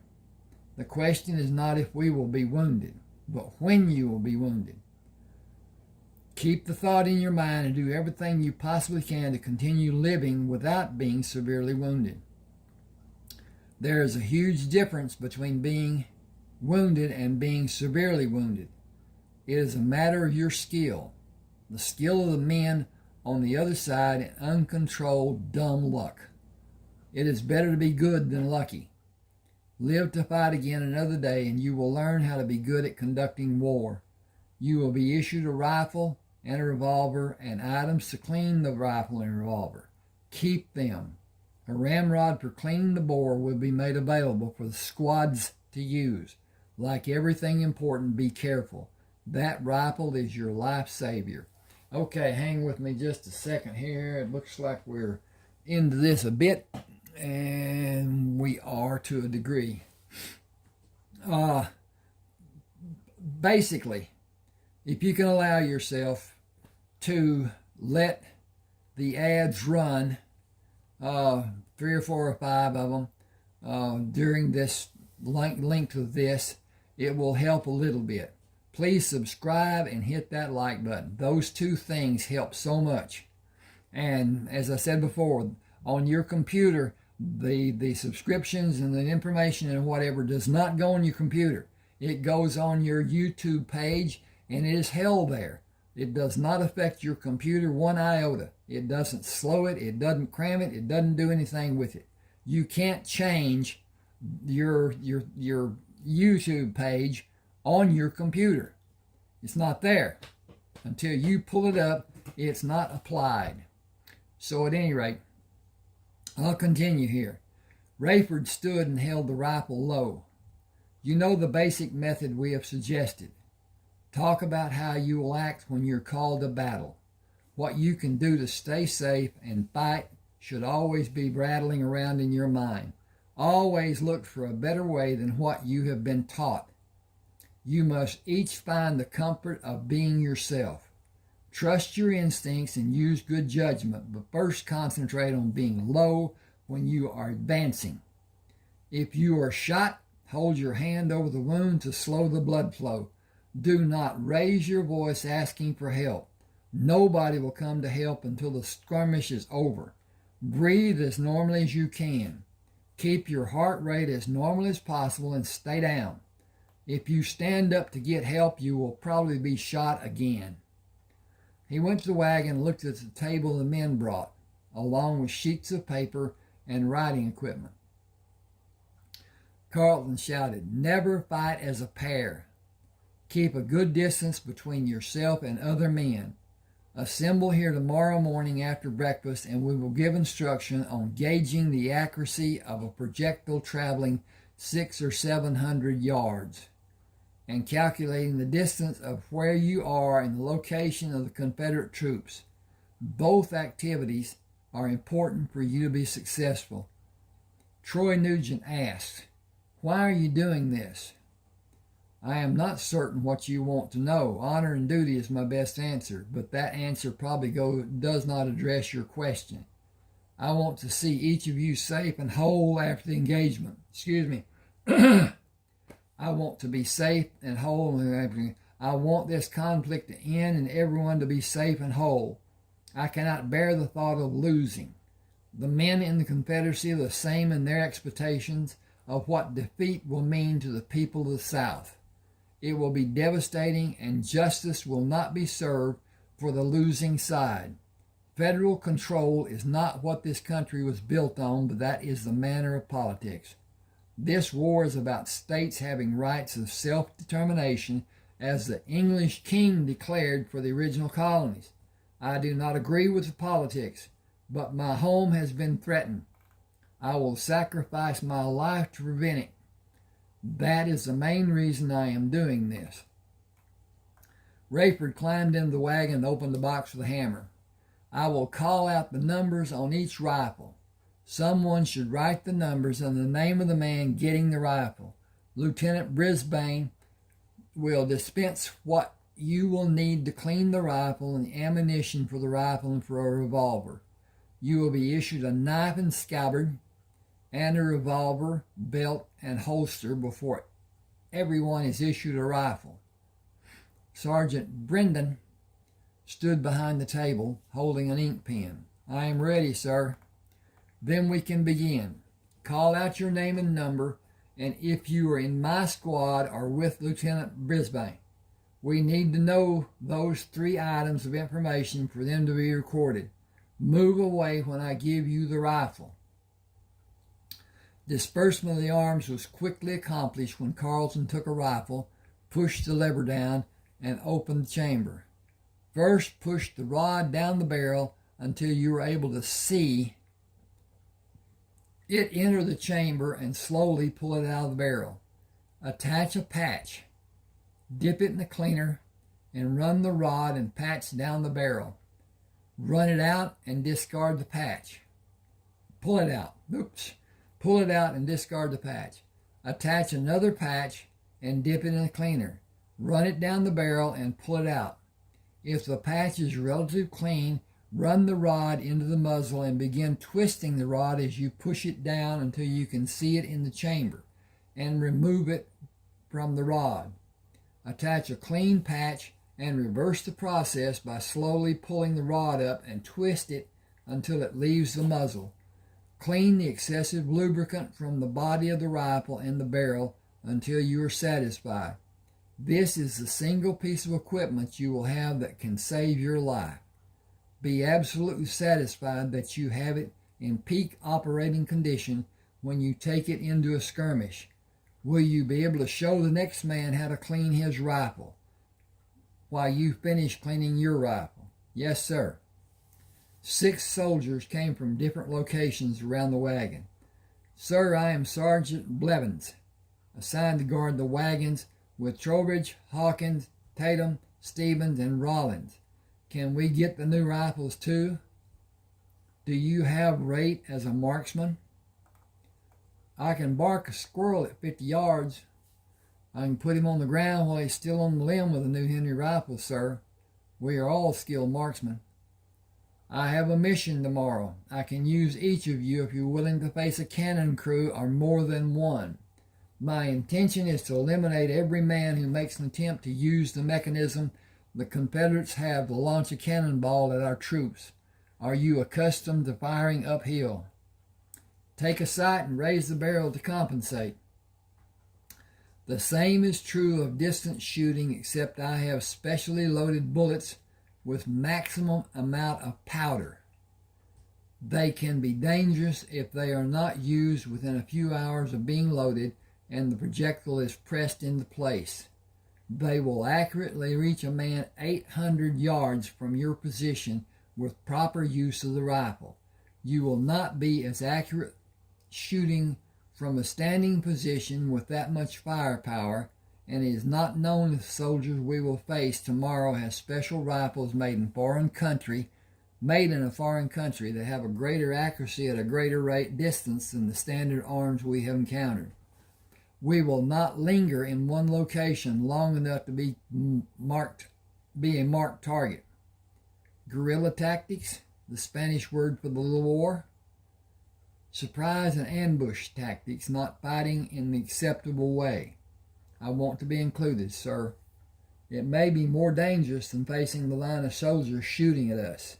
The question is not if we will be wounded, but when you will be wounded. Keep the thought in your mind and do everything you possibly can to continue living without being severely wounded. There is a huge difference between being wounded and being severely wounded. It is a matter of your skill, the skill of the men on the other side, and uncontrolled dumb luck. It is better to be good than lucky. Live to fight again another day, and you will learn how to be good at conducting war. You will be issued a rifle and a revolver and items to clean the rifle and revolver. Keep them. A ramrod for cleaning the bore will be made available for the squads to use. Like everything important, be careful. That rifle is your life savior. Okay, hang with me just a second here. It looks like we're into this a bit, and we are to a degree. Basically, if you can allow yourself to let the ads run, 3 or 4 or 5 of them during this length of this, it will help a little bit. Please subscribe and hit that like button. Those two things help so much. And as I said before, on your computer, the subscriptions and the information and whatever does not go on your computer. It goes on your YouTube page, and it is held there. It does not affect your computer one iota. It doesn't slow it. It doesn't cram it. It doesn't do anything with it. You can't change your YouTube page on your computer. It's not there. Until you pull it up, it's not applied. So at any rate, I'll continue here. Rayford stood and held the rifle low. You know the basic method we have suggested. Talk about how you will act when you're called to battle. What you can do to stay safe and fight should always be rattling around in your mind. Always look for a better way than what you have been taught. You must each find the comfort of being yourself. Trust your instincts and use good judgment, but first concentrate on being low when you are advancing. If you are shot, hold your hand over the wound to slow the blood flow. Do not raise your voice asking for help. Nobody will come to help until the skirmish is over. Breathe as normally as you can. Keep your heart rate as normal as possible and stay down. If you stand up to get help, you will probably be shot again. He went to the wagon and looked at the table the men brought, along with sheets of paper and writing equipment. Carlton shouted, "Never fight as a pair. Keep a good distance between yourself and other men. Assemble here tomorrow morning after breakfast, and we will give instruction on gauging the accuracy of a projectile traveling 600 or 700 yards. And calculating the distance of where you are and the location of the Confederate troops. Both activities are important for you to be successful." Troy Nugent asked, "Why are you doing this?" "I am not certain what you want to know. Honor and duty is my best answer, but that answer probably does not address your question. I want to see each of you safe and whole after the engagement." Excuse me. I want to be safe and whole. I want this conflict to end and everyone to be safe and whole. I cannot bear the thought of losing. The men in the Confederacy are the same in their expectations of what defeat will mean to the people of the South. It will be devastating, and justice will not be served for the losing side. Federal control is not what this country was built on, but that is the manner of politics. This war is about states having rights of self-determination as the English king declared for the original colonies. I do not agree with the politics, but my home has been threatened. I will sacrifice my life to prevent it. That is the main reason I am doing this. Rayford climbed into the wagon and opened the box with a hammer. I will call out the numbers on each rifle. Someone should write the numbers and the name of the man getting the rifle. Lieutenant Brisbane will dispense what you will need to clean the rifle and the ammunition for the rifle and for a revolver. You will be issued a knife and scabbard and a revolver, belt, and holster before everyone is issued a rifle. Sergeant Brendan stood behind the table holding an ink pen. I am ready, sir. Then we can begin. Call out your name and number, and if you are in my squad or with Lieutenant Brisbane. We need to know those 3 items of information for them to be recorded. Move away when I give you the rifle. Disbursement of the arms was quickly accomplished when Carlton took a rifle, pushed the lever down, and opened the chamber. First, push the rod down the barrel until you are able to see it enter the chamber and slowly pull it out of the barrel. Attach a patch. Dip it in the cleaner and run the rod and patch down the barrel. Run it out and discard the patch. Pull it out. Pull it out and discard the patch. Attach another patch and dip it in the cleaner. Run it down the barrel and pull it out. If the patch is relatively clean, run the rod into the muzzle and begin twisting the rod as you push it down until you can see it in the chamber, and remove it from the rod. Attach a clean patch and reverse the process by slowly pulling the rod up and twist it until it leaves the muzzle. Clean the excessive lubricant from the body of the rifle and the barrel until you are satisfied. This is the single piece of equipment you will have that can save your life. Be absolutely satisfied that you have it in peak operating condition when you take it into a skirmish. Will you be able to show the next man how to clean his rifle while you finish cleaning your rifle? Yes, sir. 6 soldiers came from different locations around the wagon. Sir, I am Sergeant Blevins, assigned to guard the wagons with Trowbridge, Hawkins, Tatum, Stevens, and Rollins. Can we get the new rifles too? Do you have Rate as a marksman? I can bark a squirrel at 50 yards. I can put him on the ground while he's still on the limb with a new Henry rifle, sir. We are all skilled marksmen. I have a mission tomorrow. I can use each of you if you're willing to face a cannon crew or more than one. My intention is to eliminate every man who makes an attempt to use the mechanism the Confederates have to launch a cannonball at our troops. Are you accustomed to firing uphill? Take a sight and raise the barrel to compensate. The same is true of distance shooting, except I have specially loaded bullets with maximum amount of powder. They can be dangerous if they are not used within a few hours of being loaded and the projectile is pressed into place. They will accurately reach a man 800 yards from your position with proper use of the rifle. You will not be as accurate shooting from a standing position with that much firepower, and it is not known if the soldiers we will face tomorrow have special rifles made in a foreign country that have a greater accuracy at a greater rate distance than the standard arms we have encountered. We will not linger in one location long enough to be a marked target. Guerrilla tactics, the Spanish word for the war. Surprise and ambush tactics, not fighting in the acceptable way. I want to be included, sir. It may be more dangerous than facing the line of soldiers shooting at us.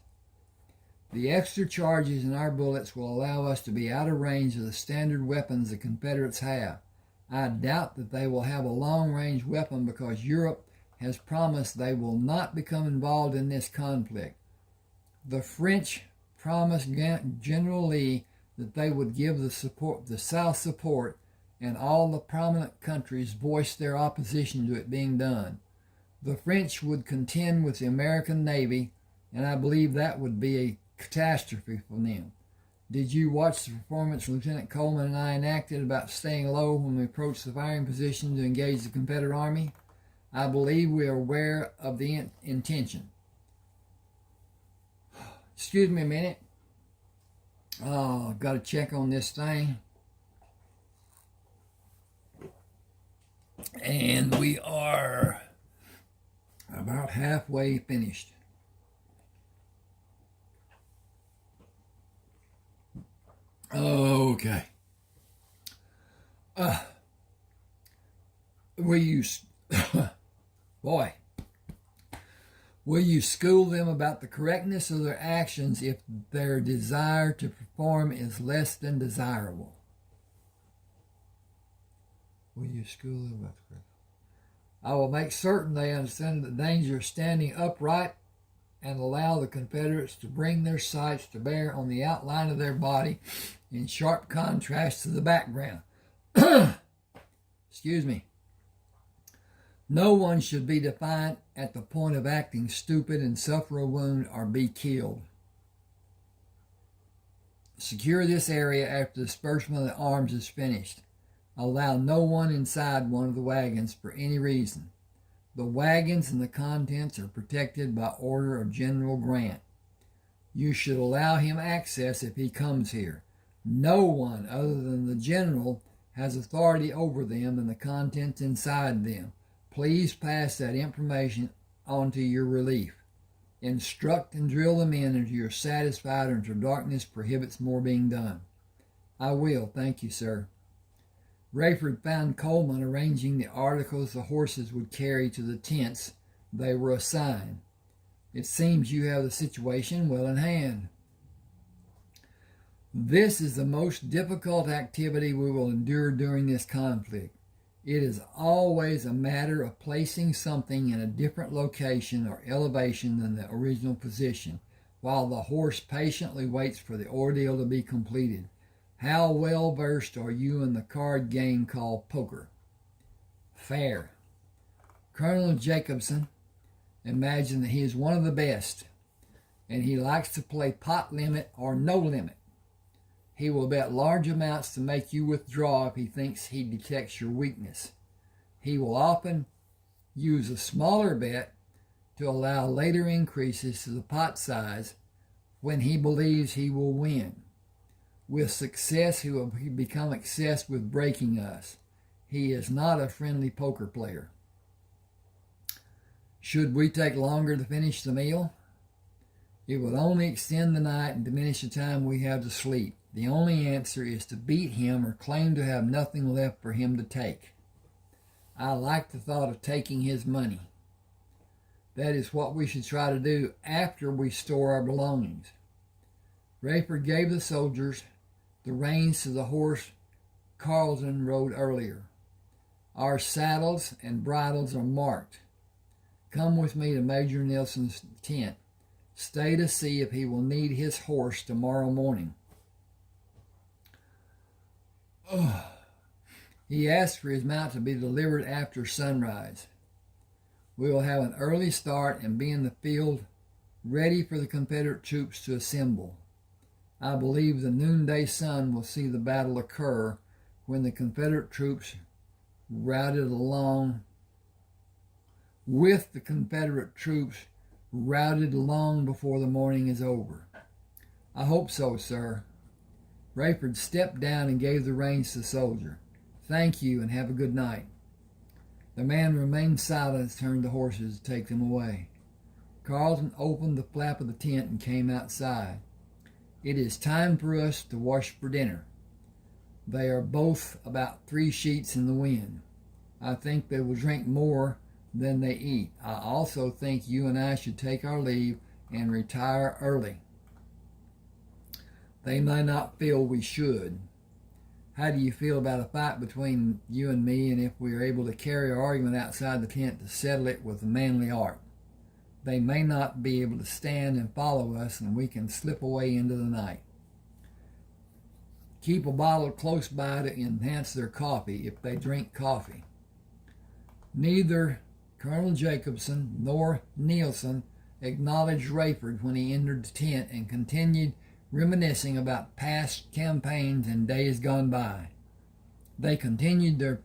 The extra charges in our bullets will allow us to be out of range of the standard weapons the Confederates have. I doubt that they will have a long-range weapon because Europe has promised they will not become involved in this conflict. The French promised General Lee that they would give the South support, and all the prominent countries voiced their opposition to it being done. The French would contend with the American Navy, and I believe that would be a catastrophe for them. Did you watch the performance Lieutenant Coleman and I enacted about staying low when we approached the firing position to engage the Confederate Army? I believe we are aware of the intention. Excuse me a minute. Oh, I've got to check on this thing. And we are about halfway finished. Okay. Will you, boy, will you school them about the correctness of their actions if their desire to perform is less than desirable? Will you school them about the correctness? I will make certain they understand the danger of standing upright and allow the Confederates to bring their sights to bear on the outline of their body in sharp contrast to the background. Excuse me. No one should be defiant at the point of acting stupid and suffer a wound or be killed. Secure this area after the disbursement of the arms is finished. Allow no one inside one of the wagons for any reason. The wagons and the contents are protected by order of General Grant. You should allow him access if he comes here. No one other than the general has authority over them and the contents inside them. Please pass that information on to your relief. Instruct and drill the men until you're satisfied or until darkness prohibits more being done. I will, thank you, sir. Rayford found Coleman arranging the articles the horses would carry to the tents they were assigned. It seems you have the situation well in hand. This is the most difficult activity we will endure during this conflict. It is always a matter of placing something in a different location or elevation than the original position, while the horse patiently waits for the ordeal to be completed. How well versed are you in the card game called poker? Fair. Colonel Jacobson imagines that he is one of the best, and he likes to play pot limit or no limit. He will bet large amounts to make you withdraw if he thinks he detects your weakness. He will often use a smaller bet to allow later increases to the pot size when he believes he will win. With success, he will become obsessed with breaking us. He is not a friendly poker player. Should we take longer to finish the meal? It would only extend the night and diminish the time we have to sleep. The only answer is to beat him or claim to have nothing left for him to take. I like the thought of taking his money. That is what we should try to do after we store our belongings. Rayford gave the soldiers the reins to the horse Carleton rode earlier. Our saddles and bridles are marked. Come with me to Major Nelson's tent. Stay to see if he will need his horse tomorrow morning. He asked for his mount to be delivered after sunrise. We will have an early start and be in the field ready for the Confederate troops to assemble. I believe the noonday sun will see the battle occur when the Confederate troops routed long before the morning is over. I hope so, sir. Rayford stepped down and gave the reins to the soldier. Thank you and have a good night. The man remained silent and turned the horses to take them away. Carleton opened the flap of the tent and came outside. It is time for us to wash for dinner. They are both about 3 sheets in the wind. I think they will drink more than they eat. I also think you and I should take our leave and retire early. They may not feel we should. How do you feel about a fight between you and me, and if we are able to carry our argument outside the tent to settle it with a manly art? They may not be able to stand and follow us, and we can slip away into the night. Keep a bottle close by to enhance their coffee if they drink coffee. Neither Colonel Jacobson nor Nielsen acknowledged Rayford when he entered the tent and continued reminiscing about past campaigns and days gone by. They continued their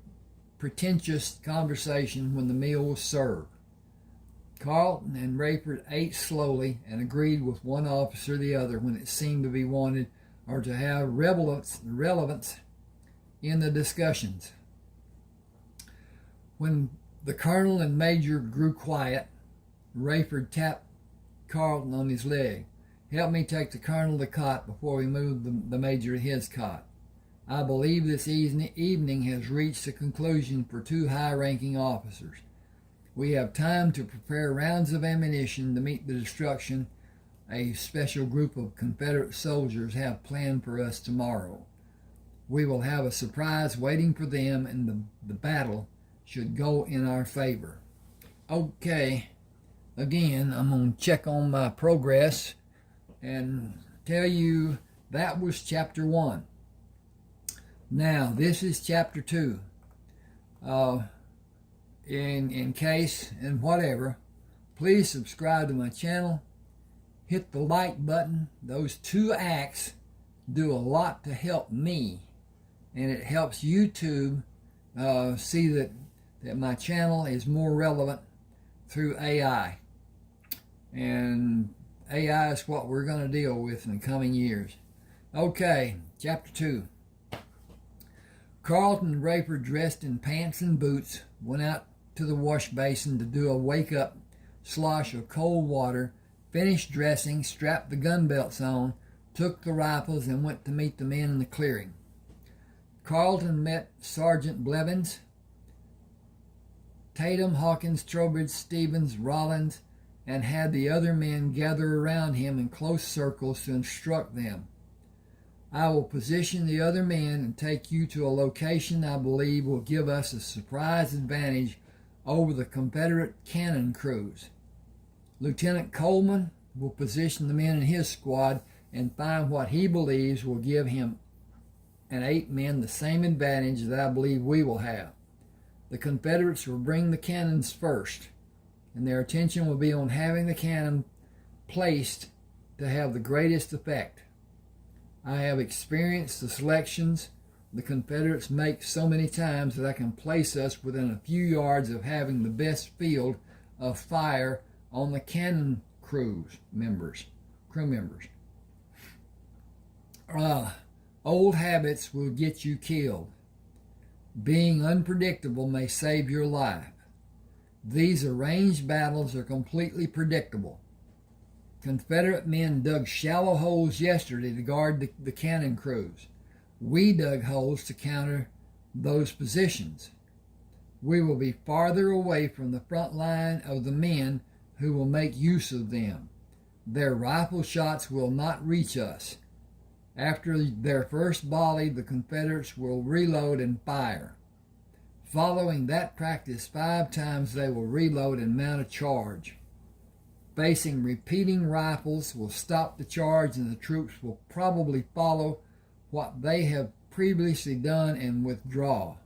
pretentious conversation when the meal was served. Carlton and Rayford ate slowly and agreed with one officer or the other when it seemed to be wanted or to have relevance in the discussions. When the colonel and major grew quiet, Rayford tapped Carlton on his leg. "Help me take the colonel to the cot before we move the major to his cot. I believe this evening has reached a conclusion for two high-ranking officers. We have time to prepare rounds of ammunition to meet the destruction a special group of Confederate soldiers have planned for us tomorrow. We will have a surprise waiting for them, and the battle should go in our favor." Okay, again, I'm going to check on my progress and tell you that was chapter 1. Now, this is chapter 2. In case and whatever, please subscribe to my channel. Hit the like button. Those 2 acts do a lot to help me, and it helps YouTube see that my channel is more relevant through AI. And AI is what we're going to deal with in the coming years. Okay, chapter 2. Carlton and Rayford, dressed in pants and boots, went out to the wash basin to do a wake-up slosh of cold water, finished dressing, strapped the gun belts on, took the rifles, and went to meet the men in the clearing. Carlton met Sergeant Blevins, Tatum, Hawkins, Trowbridge, Stevens, Rollins, and had the other men gather around him in close circles to instruct them. "I will position the other men and take you to a location I believe will give us a surprise advantage over the Confederate cannon crews. Lieutenant Coleman will position the men in his squad and find what he believes will give him and 8 men the same advantage that I believe we will have. The Confederates will bring the cannons first, and their attention will be on having the cannon placed to have the greatest effect. I have experienced the selections the Confederates make so many times that I can place us within a few yards of having the best field of fire on the cannon crew members. Old habits will get you killed. Being unpredictable may save your life. These arranged battles are completely predictable. Confederate men dug shallow holes yesterday to guard the cannon crews. We dug holes to counter those positions. We will be farther away from the front line of the men who will make use of them. Their rifle shots will not reach us. After their first volley, the Confederates will reload and fire. Following that practice 5 times, they will reload and mount a charge. Facing repeating rifles will stop the charge, and the troops will probably follow what they have previously done and withdraw.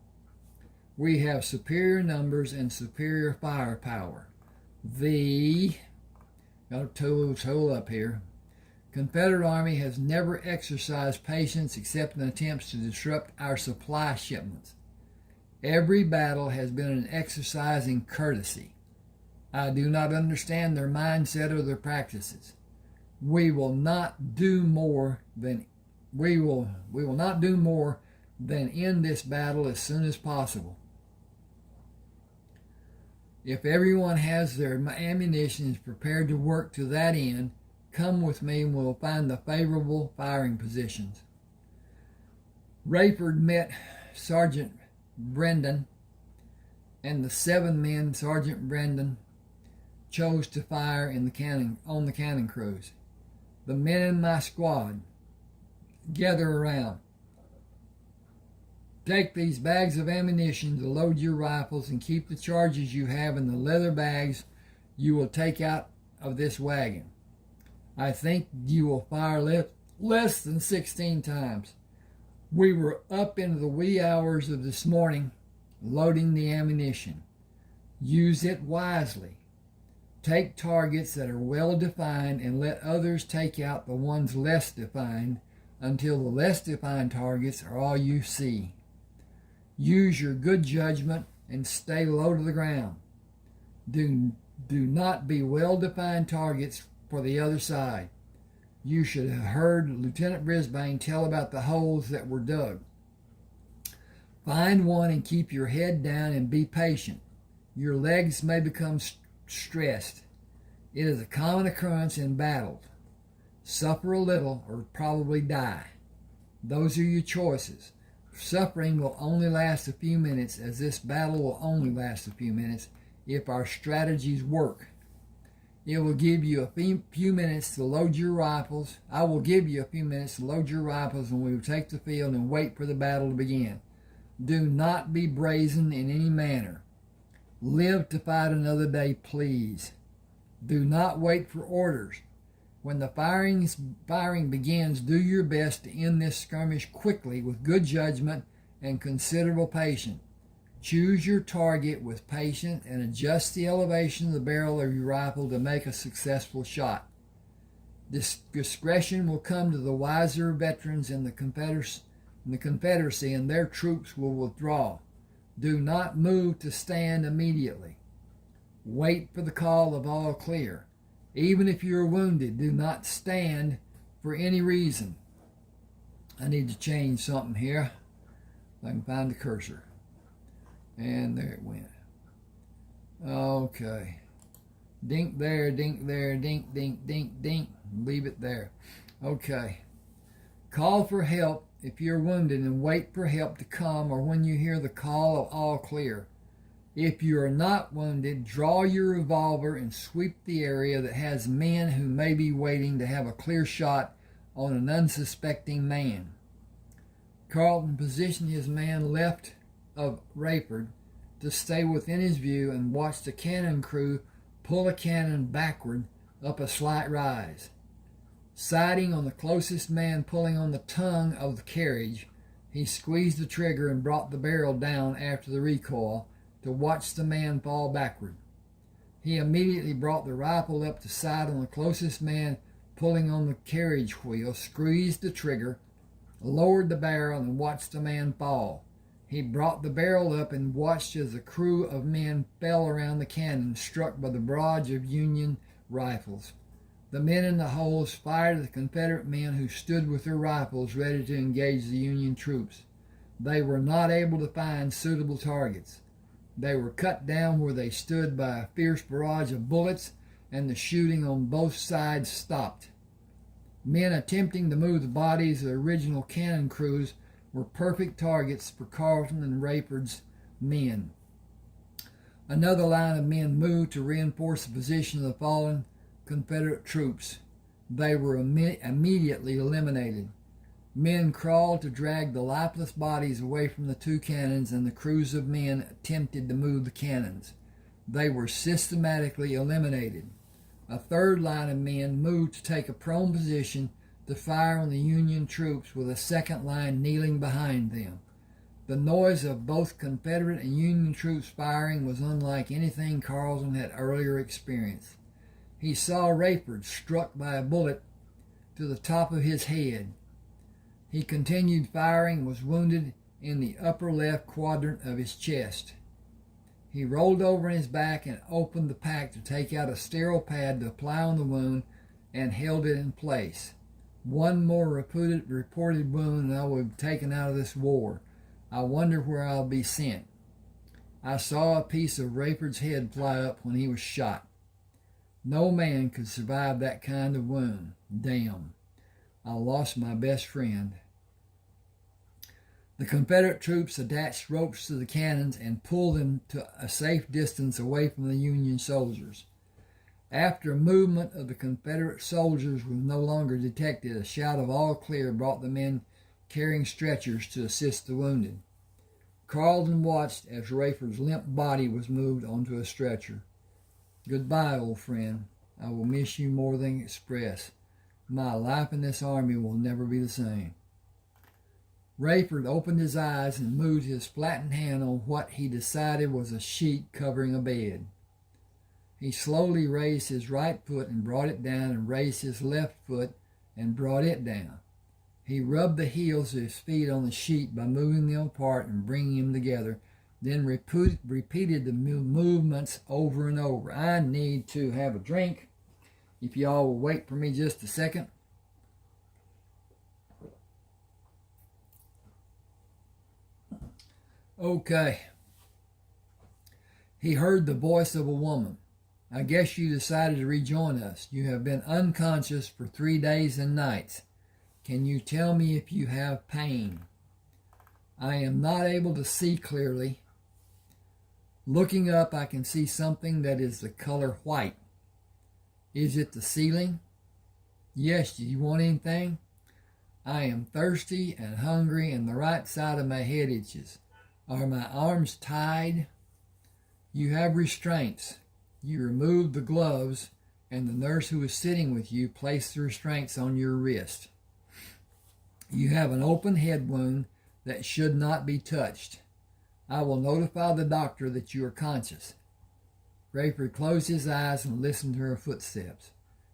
We have superior numbers and superior firepower. Got to tool up here. Confederate Army has never exercised patience except in attempts to disrupt our supply shipments. Every battle has been an exercise in courtesy. I do not understand their mindset or their practices. We will not do more than end this battle as soon as possible. If everyone has their ammunition and is prepared to work to that end, come with me and we'll find the favorable firing positions. Rayford met Sergeant Brendan, and the 7 men Sergeant Brendan chose to fire on the cannon crews. The men in my squad, gather around. Take these bags of ammunition to load your rifles and keep the charges you have in the leather bags you will take out of this wagon. I think you will fire less than 16 times. We were up into the wee hours of this morning loading the ammunition. Use it wisely. Take targets that are well defined and let others take out the ones less defined until the less defined targets are all you see. Use your good judgment and stay low to the ground. Do not be well-defined targets for the other side. You should have heard Lieutenant Brisbane tell about the holes that were dug. Find one and keep your head down and be patient. Your legs may become stressed. It is a common occurrence in battles. Suffer a little or probably die. Those are your choices. Suffering will only last a few minutes, as this battle will only last a few minutes if our strategies work. It will give you a few minutes to load your rifles. I will give you a few minutes to load your rifles when we will take the field and wait for the battle to begin. Do not be brazen in any manner. Live to fight another day, please. Do not wait for orders. When the firing begins, do your best to end this skirmish quickly with good judgment and considerable patience. Choose your target with patience and adjust the elevation of the barrel of your rifle to make a successful shot. Discretion will come to the wiser veterans in the Confederacy, and their troops will withdraw. Do not move to stand immediately. Wait for the call of all clear. Even if you are wounded, do not stand for any reason. I need to change something here. If I can find the cursor. And there it went. Okay. Dink there, dink there, dink, dink, dink, dink. Leave it there. Okay. Call for help if you're wounded and wait for help to come or when you hear the call of all clear. If you are not wounded, draw your revolver and sweep the area that has men who may be waiting to have a clear shot on an unsuspecting man. Carleton positioned his man left of Rayford to stay within his view and watched the cannon crew pull a cannon backward up a slight rise. Sighting on the closest man pulling on the tongue of the carriage, he squeezed the trigger and brought the barrel down after the recoil to watch the man fall backward. He immediately brought the rifle up to sight on the closest man pulling on the carriage wheel, squeezed the trigger, lowered the barrel, and watched the man fall. He brought the barrel up and watched as a crew of men fell around the cannon, struck by the barrage of Union rifles. The men in the holes fired at the Confederate men who stood with their rifles ready to engage the Union troops. They were not able to find suitable targets. They were cut down where they stood by a fierce barrage of bullets, and the shooting on both sides stopped. Men attempting to move the bodies of the original cannon crews were perfect targets for Carleton and Rayford's men. Another line of men moved to reinforce the position of the fallen Confederate troops. They were immediately eliminated. Men crawled to drag the lifeless bodies away from the two cannons, and the crews of men attempted to move the cannons. They were systematically eliminated. A third line of men moved to take a prone position to fire on the Union troops with a second line kneeling behind them. The noise of both Confederate and Union troops firing was unlike anything Carleton had earlier experienced. He saw Rayford struck by a bullet to the top of his head. He continued firing and was wounded in the upper left quadrant of his chest. He rolled over on his back and opened the pack to take out a sterile pad to apply on the wound and held it in place. One more reported wound and I will be taken out of this war. I wonder where I'll be sent. I saw a piece of Rayford's head fly up when he was shot. No man could survive that kind of wound. Damn. I lost my best friend. The Confederate troops attached ropes to the cannons and pulled them to a safe distance away from the Union soldiers. After movement of the Confederate soldiers was no longer detected, a shout of all clear brought the men carrying stretchers to assist the wounded. Carleton watched as Rayford's limp body was moved onto a stretcher. Goodbye, old friend. I will miss you more than express. My life in this army will never be the same. Rayford opened his eyes and moved his flattened hand on what he decided was a sheet covering a bed. He slowly raised his right foot and brought it down, and raised his left foot and brought it down. He rubbed the heels of his feet on the sheet by moving them apart and bringing them together, then repeated the movements over and over. I need to have a drink. If y'all will wait for me just a second. Okay. He heard the voice of a woman. I guess you decided to rejoin us. You have been unconscious for 3 days and nights. Can you tell me if you have pain? I am not able to see clearly. Looking up, I can see something that is the color white. Is it the ceiling? Yes, do you want anything? I am thirsty and hungry, and the right side of my head itches. Are my arms tied? You have restraints. You removed the gloves, and the nurse who was sitting with you placed the restraints on your wrist. You have an open head wound that should not be touched. I will notify the doctor that you are conscious. Rayford closed his eyes and listened to her footsteps.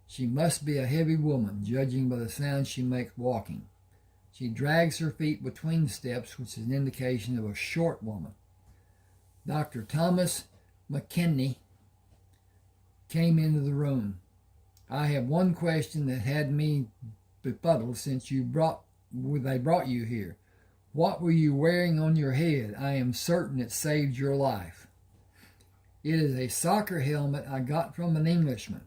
She must be a heavy woman, judging by the sound she makes walking. She drags her feet between steps, which is an indication of a short woman. Dr. Thomas McKinney came into the room. I have one question that had me befuddled since they brought you here. What were you wearing on your head? I am certain it saved your life. It is a soccer helmet I got from an Englishman.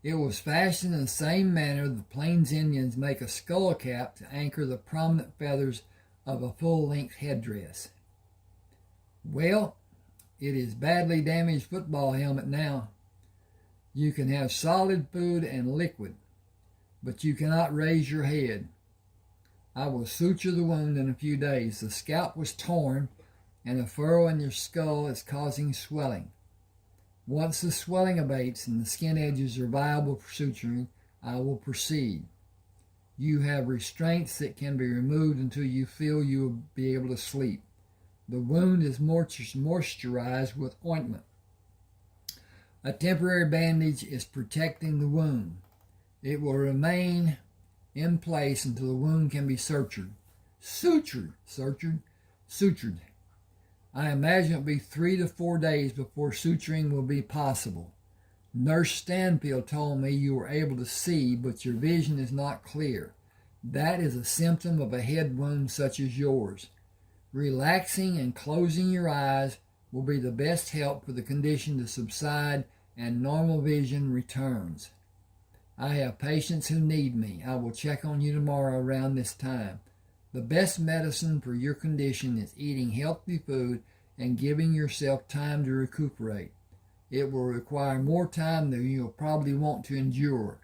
It was fashioned in the same manner the Plains Indians make a skull cap to anchor the prominent feathers of a full-length headdress. Well, it is badly damaged football helmet now. You can have solid food and liquid, but you cannot raise your head. I will suture the wound in a few days. The scalp was torn, and a furrow in your skull is causing swelling. Once the swelling abates and the skin edges are viable for suturing, I will proceed. You have restraints that can be removed until you feel you will be able to sleep. The wound is moisturized with ointment. A temporary bandage is protecting the wound. It will remain in place until the wound can be sutured. Sutured. I imagine it will be 3 to 4 days before suturing will be possible. Nurse Stanfield told me you were able to see, but your vision is not clear. That is a symptom of a head wound such as yours. Relaxing and closing your eyes will be the best help for the condition to subside and normal vision returns. I have patients who need me. I will check on you tomorrow around this time. The best medicine for your condition is eating healthy food and giving yourself time to recuperate. It will require more time than you will probably want to endure.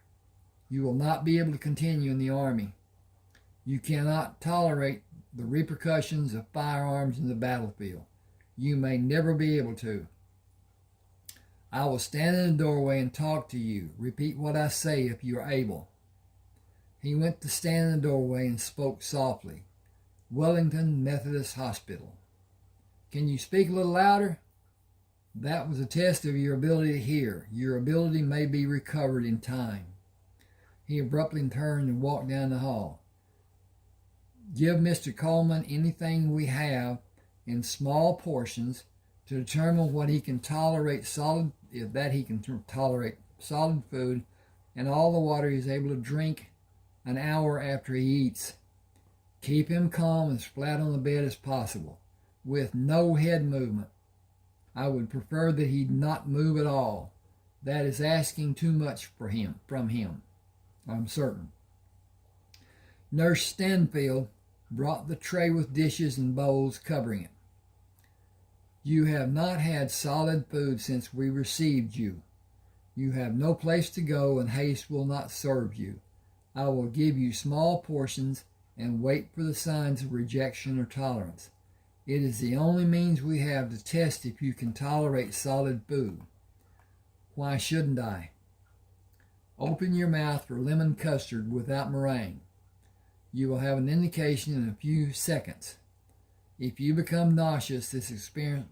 You will not be able to continue in the Army. You cannot tolerate the repercussions of firearms in the battlefield. You may never be able to. I will stand in the doorway and talk to you. Repeat what I say if you are able. He went to stand in the doorway and spoke softly. Wellington Methodist Hospital. Can you speak a little louder? That was a test of your ability to hear. Your ability may be recovered in time. He abruptly turned and walked down the hall. Give Mr. Coleman anything we have in small portions to determine what he can tolerate tolerate solid food and all the water he is able to drink an hour after he eats. Keep him calm as flat on the bed as possible, with no head movement. I would prefer that he not move at all. That is asking too much from him, I'm certain. Nurse Stanfield brought the tray with dishes and bowls covering it. You have not had solid food since we received you. You have no place to go, and haste will not serve you. I will give you small portions and wait for the signs of rejection or tolerance. It is the only means we have to test if you can tolerate solid food. Why shouldn't I? Open your mouth for lemon custard without meringue. You will have an indication in a few seconds. If you become nauseous, this experiment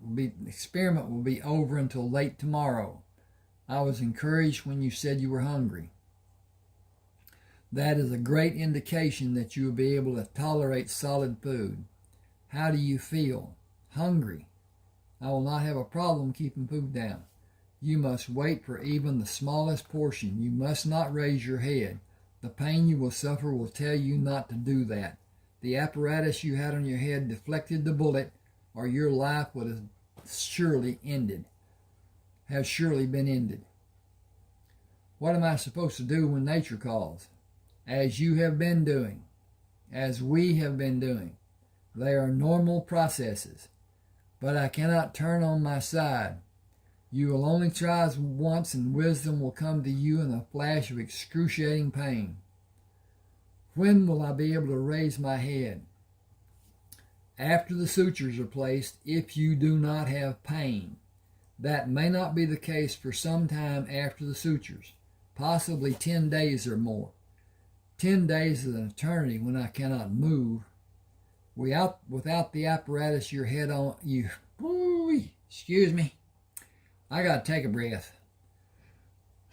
will be over until late tomorrow. I was encouraged when you said you were hungry. That is a great indication that you will be able to tolerate solid food. How do you feel? Hungry. I will not have a problem keeping food down. You must wait for even the smallest portion. You must not raise your head. The pain you will suffer will tell you not to do that. The apparatus you had on your head deflected the bullet, or your life would have surely been ended. What am I supposed to do when nature calls? As you have been doing, as we have been doing. They are normal processes. But I cannot turn on my side. You will only try once, and wisdom will come to you in a flash of excruciating pain. When will I be able to raise my head? After the sutures are placed, if you do not have pain. That may not be the case for some time after the sutures, possibly 10 days or more. 10 days is an eternity when I cannot move. Without the apparatus your head on you. Excuse me. I gotta take a breath.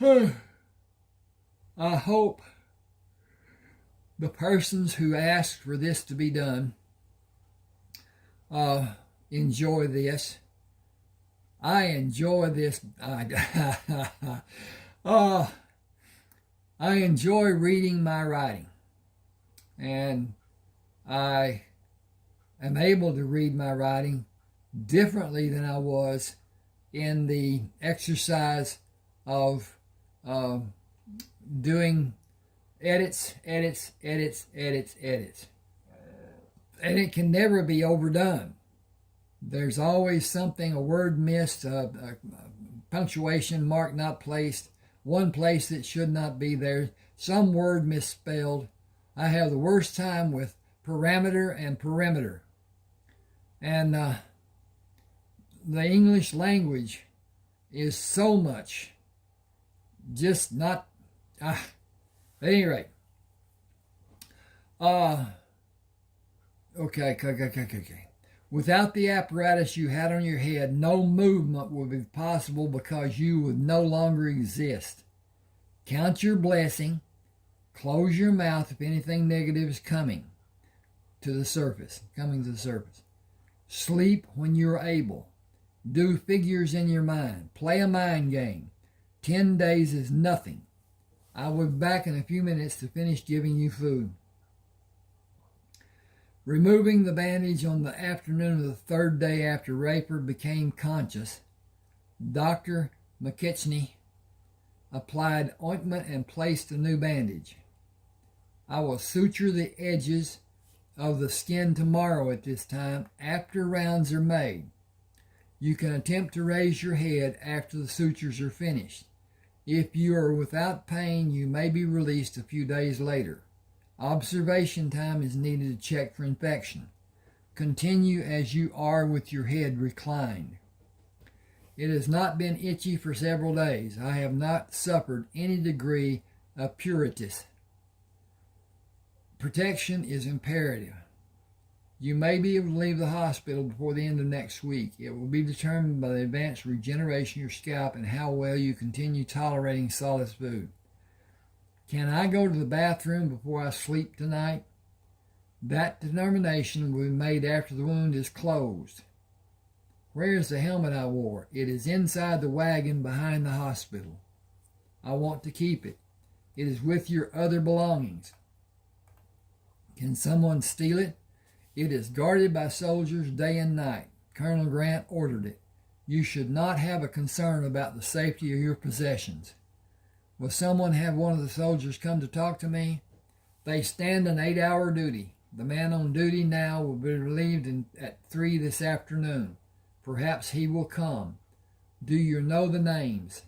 I hope the persons who asked for this to be done enjoy this. I enjoy this. I enjoy reading my writing, and I am able to read my writing differently than I was in the exercise of doing edits. And it can never be overdone. There's always something, a word missed, a punctuation mark not placed, one place that should not be there, some word misspelled. I have the worst time with parameter and perimeter. And the English language is so much just not... at any rate. Okay. Without the apparatus you had on your head, no movement would be possible because you would no longer exist. Count your blessing. Close your mouth if anything negative is coming to the surface. Sleep when you're able. Do figures in your mind. Play a mind game. 10 days is nothing. I will be back in a few minutes to finish giving you food. Removing the bandage on the afternoon of the third day after Rayford became conscious, Dr. McKechnie applied ointment and placed a new bandage. I will suture the edges of the skin tomorrow at this time after rounds are made. You can attempt to raise your head after the sutures are finished. If you are without pain, you may be released a few days later. Observation time is needed to check for infection. Continue as you are with your head reclined. It has not been itchy for several days. I have not suffered any degree of pruritus. Protection is imperative. You may be able to leave the hospital before the end of next week. It will be determined by the advanced regeneration of your scalp and how well you continue tolerating solid food. Can I go to the bathroom before I sleep tonight? That determination will be made after the wound is closed. Where is the helmet I wore? It is inside the wagon behind the hospital. I want to keep it. It is with your other belongings. Can someone steal it? It is guarded by soldiers day and night. Colonel Grant ordered it. You should not have a concern about the safety of your possessions. Will someone have one of the soldiers come to talk to me? They stand an 8-hour duty. The man on duty now will be relieved at 3 this afternoon. Perhaps he will come. Do you know their names?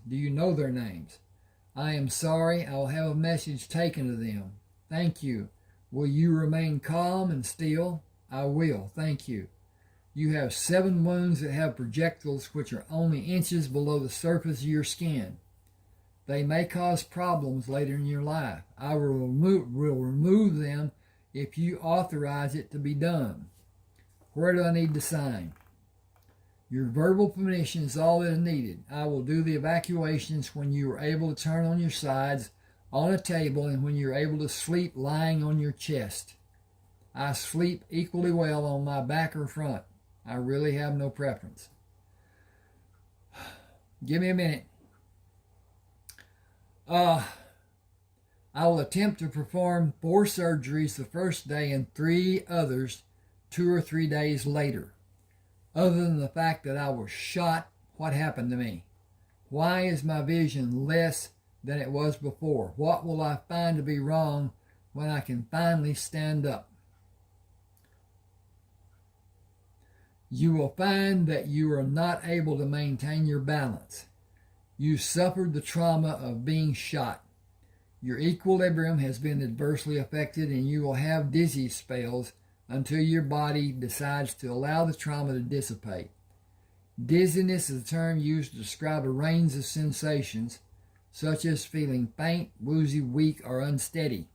I am sorry. I will have a message taken to them. Thank you. Will you remain calm and still? I will. Thank you. You have 7 wounds that have projectiles which are only inches below the surface of your skin. They may cause problems later in your life. I will remove them if you authorize it to be done. Where do I need to sign? Your verbal permission is all that is needed. I will do the evacuations when you are able to turn on your sides on a table and when you're able to sleep lying on your chest. I sleep equally well on my back or front. I really have no preference. Give me a minute. I will attempt to perform 4 surgeries the first day and 3 others 2 or 3 days later. Other than the fact that I was shot, what happened to me? Why is my vision less than it was before? What will I find to be wrong when I can finally stand up? You will find that you are not able to maintain your balance. You suffered the trauma of being shot. Your equilibrium has been adversely affected and you will have dizzy spells until your body decides to allow the trauma to dissipate. Dizziness is a term used to describe a range of sensations, such as feeling faint, woozy, weak, or unsteady.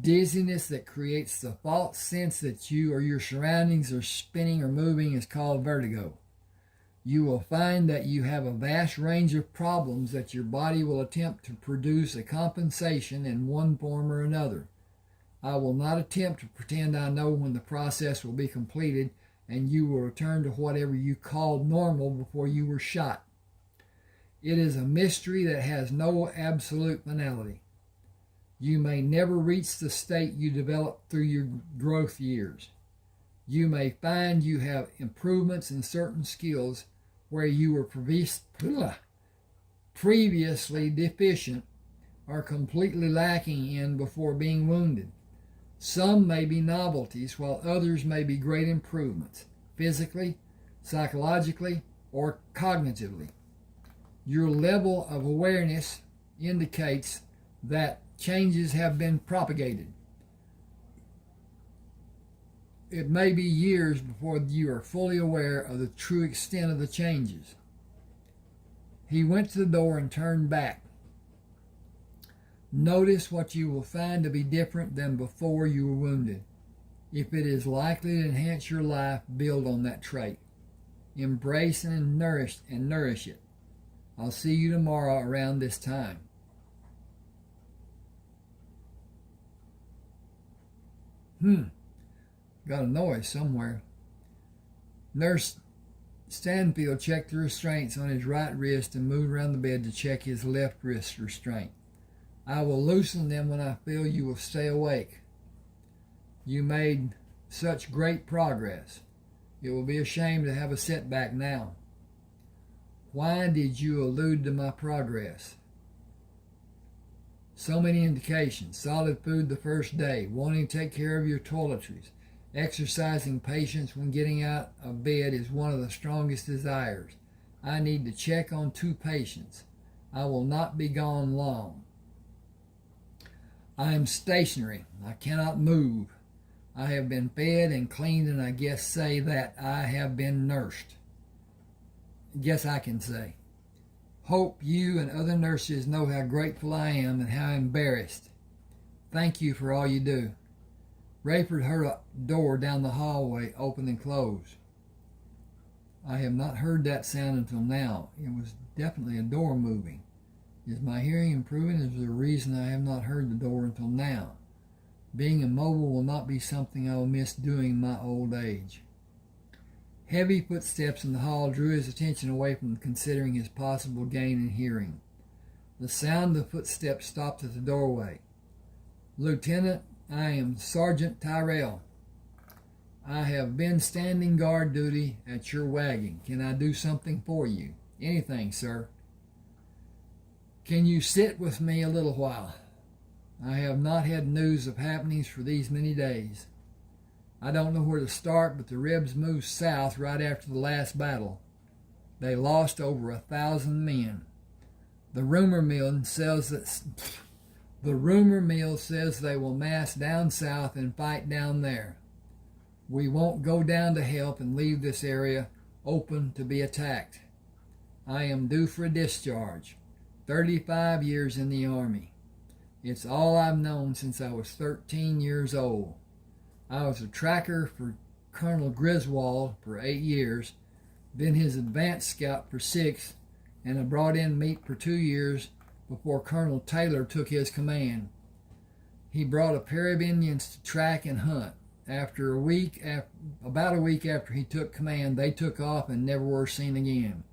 Dizziness that creates the false sense that you or your surroundings are spinning or moving is called vertigo. You will find that you have a vast range of problems that your body will attempt to produce a compensation in one form or another. I will not attempt to pretend I know when the process will be completed and you will return to whatever you called normal before you were shot. It is a mystery that has no absolute finality. You may never reach the state you developed through your growth years. You may find you have improvements in certain skills where you were previously deficient or completely lacking in before being wounded. Some may be novelties, while others may be great improvements, physically, psychologically, or cognitively. Your level of awareness indicates that changes have been propagated. It may be years before you are fully aware of the true extent of the changes. He went to the door and turned back. Notice what you will find to be different than before you were wounded. If it is likely to enhance your life, build on that trait. Embrace and nourish it. I'll see you tomorrow around this time. Got a noise somewhere. Nurse Stanfield checked the restraints on his right wrist and moved around the bed to check his left wrist restraint. I will loosen them when I feel you will stay awake. You made such great progress. It will be a shame to have a setback now. Why did you allude to my progress? So many indications. Solid food the first day, wanting to take care of your toiletries, exercising patience when getting out of bed is one of the strongest desires. I need to check on 2 patients. I will not be gone long. I am stationary. I cannot move. I have been fed and cleaned, and I guess say that I have been nursed. Guess I can say. Hope you and other nurses know how grateful I am and how embarrassed. Thank you for all you do. Rayford heard a door down the hallway open and close. I have not heard that sound until now. It was definitely a door moving. Is my hearing improving? Is there a reason I have not heard the door until now? Being immobile will not be something I will miss doing in my old age. Heavy footsteps in the hall drew his attention away from considering his possible gain in hearing. The sound of footsteps stopped at the doorway. Lieutenant, I am Sergeant Tyrell. I have been standing guard duty at your wagon. Can I do something for you? Anything, sir. Can you sit with me a little while? I have not had news of happenings for these many days. I don't know where to start, but the Rebs moved south right after the last battle. They lost over 1,000 men. The rumor mill says they will mass down south and fight down there. We won't go down to help and leave this area open to be attacked. I am due for a discharge. 35 years in the Army. It's all I've known since I was 13 years old. I was a tracker for Colonel Griswold for 8 years, been his advance scout for 6, and I brought in meat for 2 years before Colonel Taylor took his command. He brought a pair of Indians to track and hunt. About a week after he took command, they took off and never were seen again.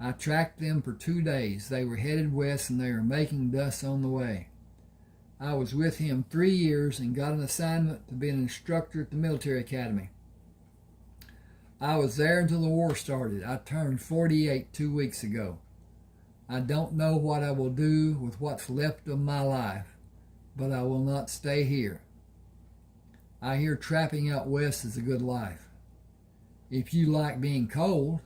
I tracked them for 2 days. They were headed west and they were making dust on the way. I was with him 3 years and got an assignment to be an instructor at the military academy. I was there until the war started. I turned 48 2 weeks ago. I don't know what I will do with what's left of my life, but I will not stay here. I hear trapping out west is a good life. If you like being cold,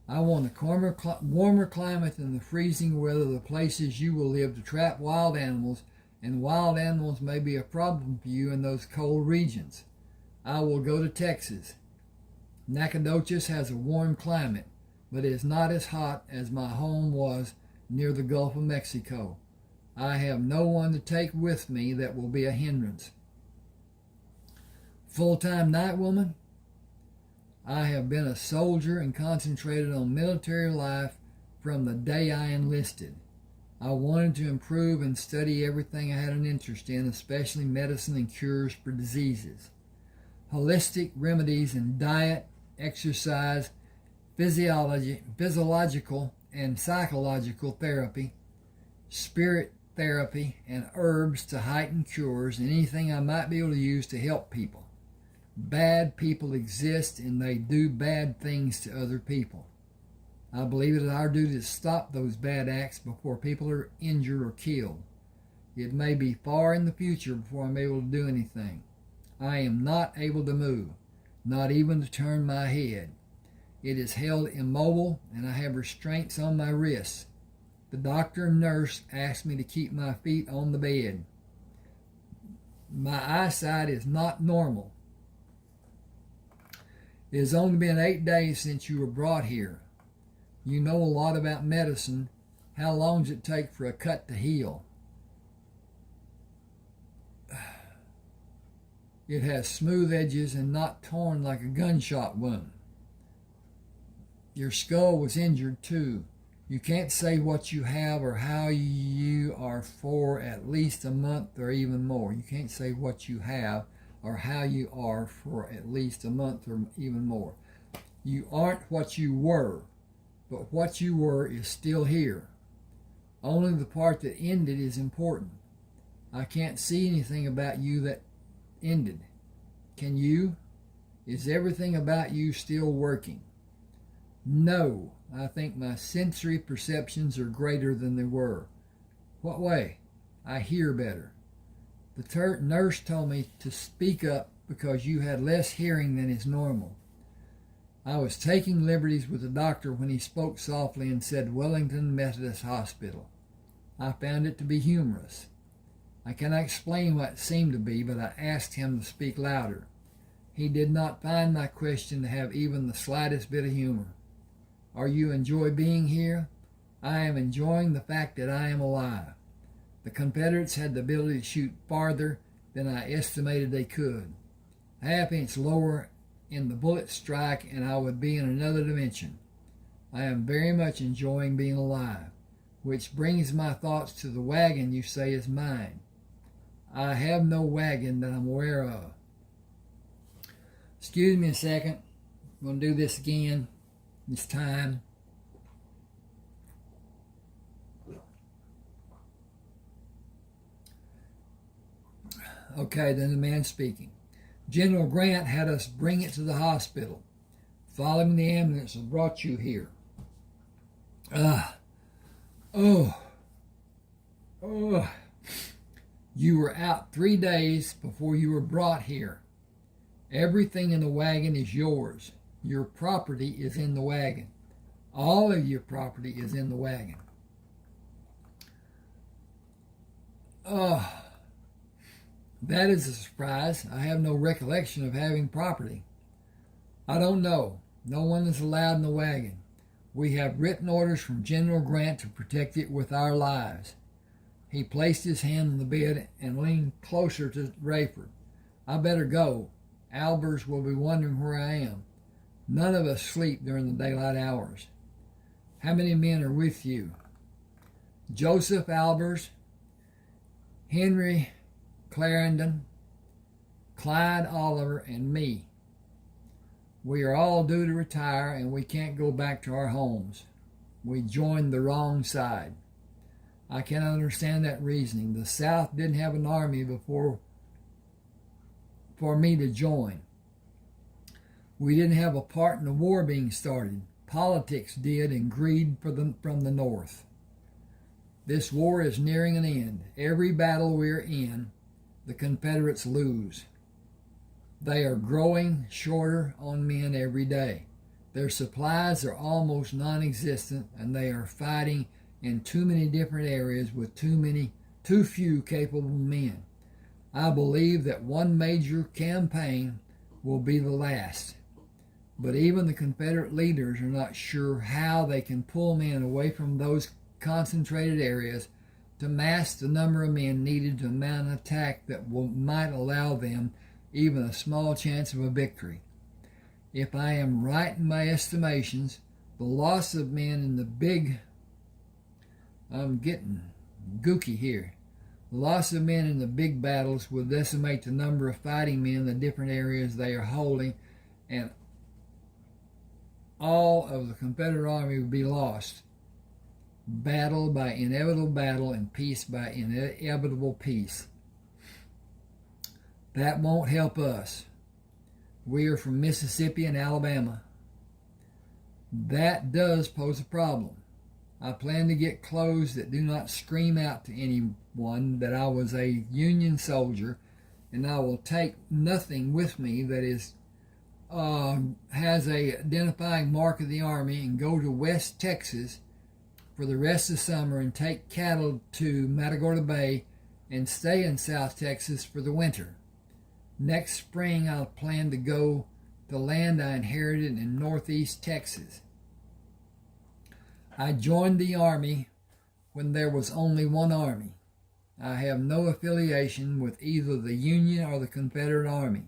I want a warmer climate than the freezing weather of the places you will live to trap wild animals, and wild animals may be a problem for you in those cold regions. I will go to Texas. Nacogdoches has a warm climate, but it is not as hot as my home was near the Gulf of Mexico. I have no one to take with me that will be a hindrance. Full-time night woman? I have been a soldier and concentrated on military life from the day I enlisted. I wanted to improve and study everything I had an interest in, especially medicine and cures for diseases. Holistic remedies in diet, exercise, physiological and psychological therapy, spirit therapy, and herbs to heighten cures, and anything I might be able to use to help people. Bad people exist and they do bad things to other people. I believe it is our duty to stop those bad acts before people are injured or killed. It may be far in the future before I'm able to do anything. I am not able to move, not even to turn my head. It is held immobile and I have restraints on my wrists. The doctor and nurse asked me to keep my feet on the bed. My eyesight is not normal. It has only been 8 days since you were brought here. You know a lot about medicine. How long does it take for a cut to heal? It has smooth edges and not torn like a gunshot wound. Your skull was injured too. You can't say what you have or how you are for at least a month or even more. You can't say what you have or how you are for at least a month or even more. You aren't what you were, but what you were is still here. Only the part that ended is important. I can't see anything about you that ended. Can you? Is everything about you still working? No, I think my sensory perceptions are greater than they were. What way? I hear better. The nurse told me to speak up because you had less hearing than is normal. I was taking liberties with the doctor when he spoke softly and said Wellington Methodist Hospital. I found it to be humorous. I cannot explain what it seemed to be, but I asked him to speak louder. He did not find my question to have even the slightest bit of humor. Are you enjoy being here? I am enjoying the fact that I am alive. The Confederates had the ability to shoot farther than I estimated they could. A half-inch lower in the bullet strike and I would be in another dimension. I am very much enjoying being alive, which brings my thoughts to the wagon you say is mine. I have no wagon that I'm aware of. Excuse me a second. I'm going to do this again. This time. Okay, then the man speaking. General Grant had us bring it to the hospital. Following the ambulance and brought you here. You were out 3 days before you were brought here. Everything in the wagon is yours. Your property is in the wagon. All of your property is in the wagon. That is a surprise. I have no recollection of having property. I don't know. No one is allowed in the wagon. We have written orders from General Grant to protect it with our lives. He placed his hand on the bed and leaned closer to Rayford. I better go. Albers will be wondering where I am. None of us sleep during the daylight hours. How many men are with you? Joseph Albers, Henry Clarendon, Clyde Oliver, and me. We are all due to retire, and we can't go back to our homes. We joined the wrong side. I cannot understand that reasoning. The South didn't have an army before for me to join. We didn't have a part in the war being started. Politics did, and greed from the North. This war is nearing an end. Every battle we're in, the Confederates lose. They are growing shorter on men every day. Their supplies are almost non-existent, and they are fighting in too many different areas with too few capable men. I believe that one major campaign will be the last. But even the Confederate leaders are not sure how they can pull men away from those concentrated areas to mass the number of men needed to mount an attack that might allow them even a small chance of a victory. If I am right in my estimations, the loss of men in the big... I'm getting gooky here. The loss of men in the big battles will decimate the number of fighting men in the different areas they are holding, and all of the Confederate army will be lost. Battle by inevitable battle and peace by inevitable peace. That won't help us. We are from Mississippi and Alabama. That does pose a problem. I plan to get clothes that do not scream out to anyone that I was a Union soldier, and I will take nothing with me that has a identifying mark of the Army, and go to West Texas for the rest of the summer and take cattle to Matagorda Bay and stay in South Texas for the winter. Next spring, I'll plan to go to land I inherited in northeast Texas. I joined the Army when there was only one Army. I have no affiliation with either the Union or the Confederate Army.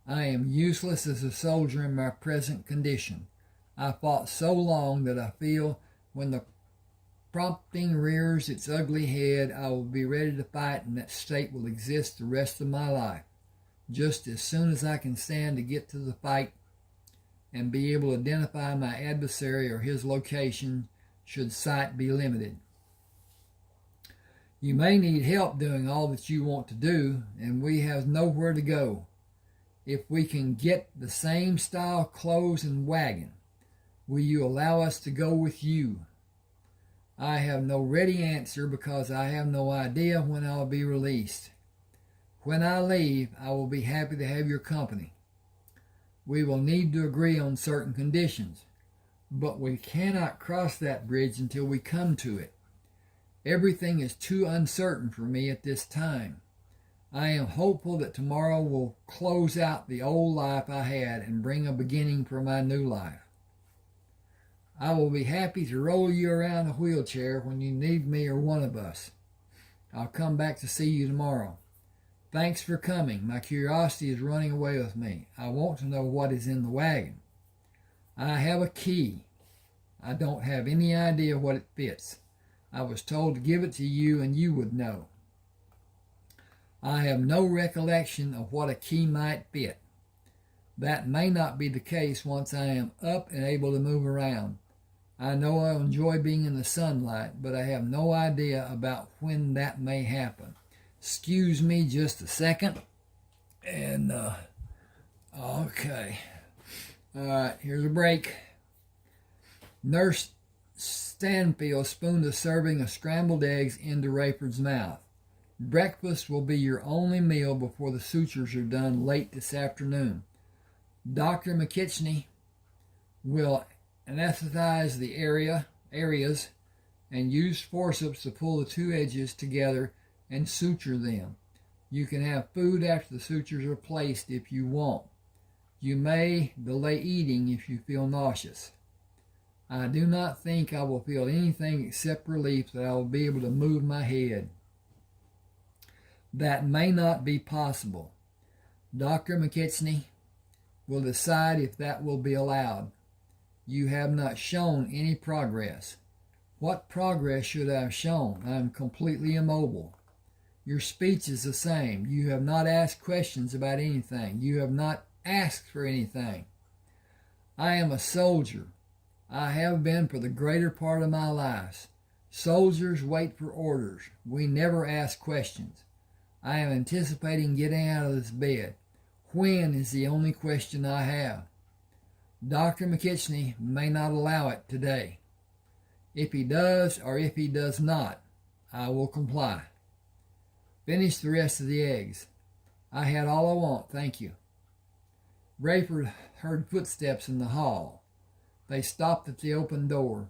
I am useless as a soldier in my present condition. I fought so long that I feel when the prompting rears its ugly head, I will be ready to fight, and that state will exist the rest of my life. Just as soon as I can stand to get to the fight and be able to identify my adversary or his location, should sight be limited. You may need help doing all that you want to do, and we have nowhere to go. If we can get the same style clothes and wagon, will you allow us to go with you? I have no ready answer because I have no idea when I'll be released. When I leave, I will be happy to have your company. We will need to agree on certain conditions, but we cannot cross that bridge until we come to it. Everything is too uncertain for me at this time. I am hopeful that tomorrow will close out the old life I had and bring a beginning for my new life. I will be happy to roll you around a wheelchair when you need me or one of us. I'll come back to see you tomorrow. Thanks for coming. My curiosity is running away with me. I want to know what is in the wagon. I have a key. I don't have any idea what it fits. I was told to give it to you and you would know. I have no recollection of what a key might fit. That may not be the case once I am up and able to move around. I know I'll enjoy being in the sunlight, but I have no idea about when that may happen. Excuse me just a second. And, okay. All right, here's a break. Nurse Stanfield spooned a serving of scrambled eggs into Rayford's mouth. Breakfast will be your only meal before the sutures are done late this afternoon. Dr. McKitchney will anesthetize the areas and use forceps to pull the two edges together and suture them. You can have food after the sutures are placed if you want. You may delay eating if you feel nauseous. I do not think I will feel anything except relief that I will be able to move my head. That may not be possible. Dr. McKechnie will decide if that will be allowed. You have not shown any progress. What progress should I have shown? I am completely immobile. Your speech is the same. You have not asked questions about anything. You have not asked for anything. I am a soldier. I have been for the greater part of my life. Soldiers wait for orders. We never ask questions. I am anticipating getting out of this bed. When is the only question I have. Dr. McKechnie may not allow it today. If he does or if he does not, I will comply. Finish the rest of the eggs. I had all I want, thank you. Rayford heard footsteps in the hall. They stopped at the open door.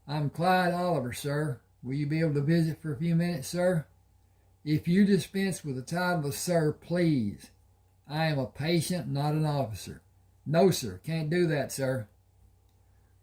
I'm Clyde Oliver, sir. Will you be able to visit for a few minutes, sir? If you dispense with the title of sir, please. I am a patient, not an officer. No, sir, can't do that, sir.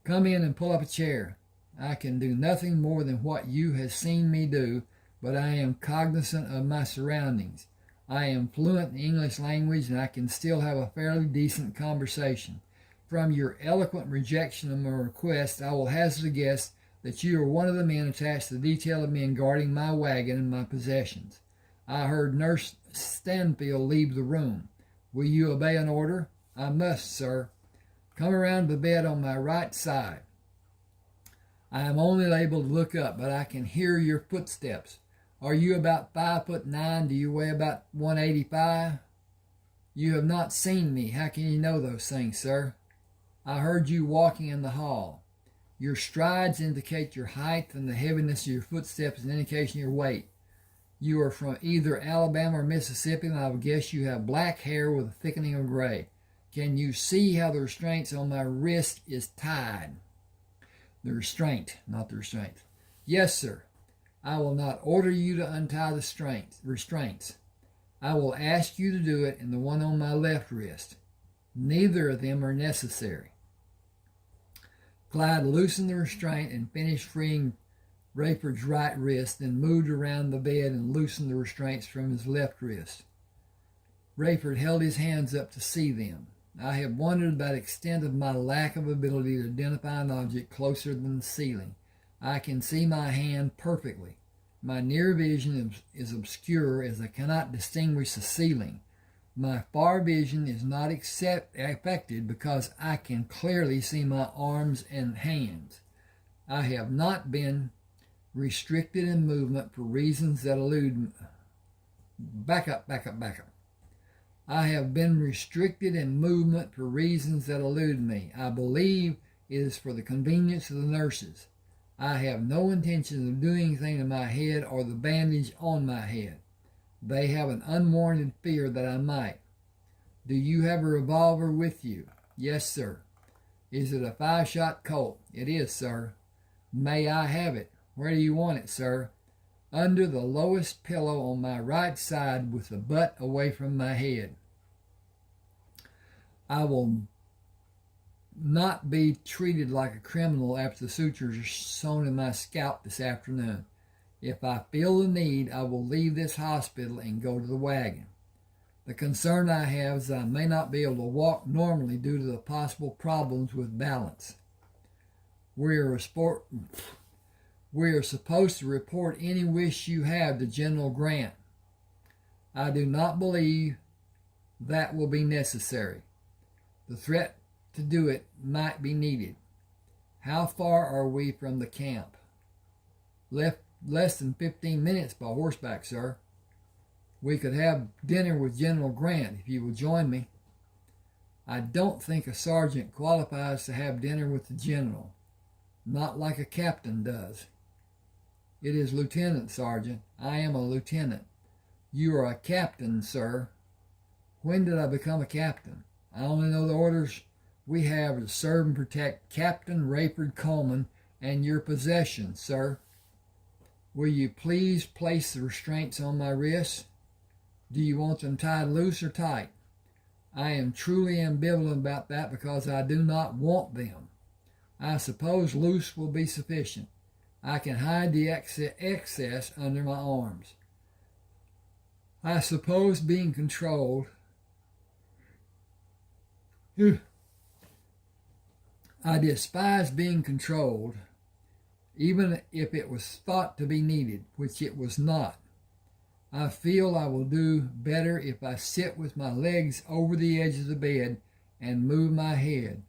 Come in and pull up a chair. I can do nothing more than what you have seen me do, but I am cognizant of my surroundings. I am fluent in the English language, and I can still have a fairly decent conversation. From your eloquent rejection of my request, I will hazard a guess that you are one of the men attached to the detail of men guarding my wagon and my possessions. I heard Nurse Stanfield leave the room. Will you obey an order? I must, sir. Come around the bed on my right side. I am only able to look up, but I can hear your footsteps. Are you about 5'9"? Do you weigh about 185? You have not seen me. How can you know those things, sir? I heard you walking in the hall. Your strides indicate your height, and the heaviness of your footsteps is an indication of your weight. You are from either Alabama or Mississippi, and I would guess you have black hair with a thickening of gray. Can you see how the restraints on my wrist is tied? The restraint, not the restraint. Yes, sir. I will not order you to untie the restraints. I will ask you to do it in the one on my left wrist. Neither of them are necessary. Clyde loosened the restraint and finished freeing Rayford's right wrist, then moved around the bed and loosened the restraints from his left wrist. Rayford held his hands up to see them. I have wondered about the extent of my lack of ability to identify an object closer than the ceiling. I can see my hand perfectly. My near vision is obscure as I cannot distinguish the ceiling. My far vision is not affected because I can clearly see my arms and hands. I have not been restricted in movement for reasons that elude... Back up. I have been restricted in movement for reasons that elude me. I believe it is for the convenience of the nurses. I have no intention of doing anything to my head or the bandage on my head. They have an unwarranted fear that I might. Do you have a revolver with you? Yes, sir. Is it a 5-shot Colt? It is, sir. May I have it? Where do you want it, sir? Under the lowest pillow on my right side with the butt away from my head. I will not be treated like a criminal after the sutures are sewn in my scalp this afternoon. If I feel the need, I will leave this hospital and go to the wagon. The concern I have is that I may not be able to walk normally due to the possible problems with balance. We are supposed to report any wish you have to General Grant. I do not believe that will be necessary. The threat to do it might be needed. How far are we from the camp? Less than 15 minutes by horseback, sir. We could have dinner with General Grant if you will join me. I don't think a sergeant qualifies to have dinner with the general. Not like a captain does. It is lieutenant, sergeant. I am a lieutenant. You are a captain, sir. When did I become a captain? I only know the orders we have to serve and protect Captain Rayford Coleman and your possessions, sir. Will you please place the restraints on my wrists? Do you want them tied loose or tight? I am truly ambivalent about that because I do not want them. I suppose loose will be sufficient. I can hide the excess under my arms. I suppose being controlled. I despise being controlled, even if it was thought to be needed, which it was not. I feel I will do better if I sit with my legs over the edge of the bed and move my head.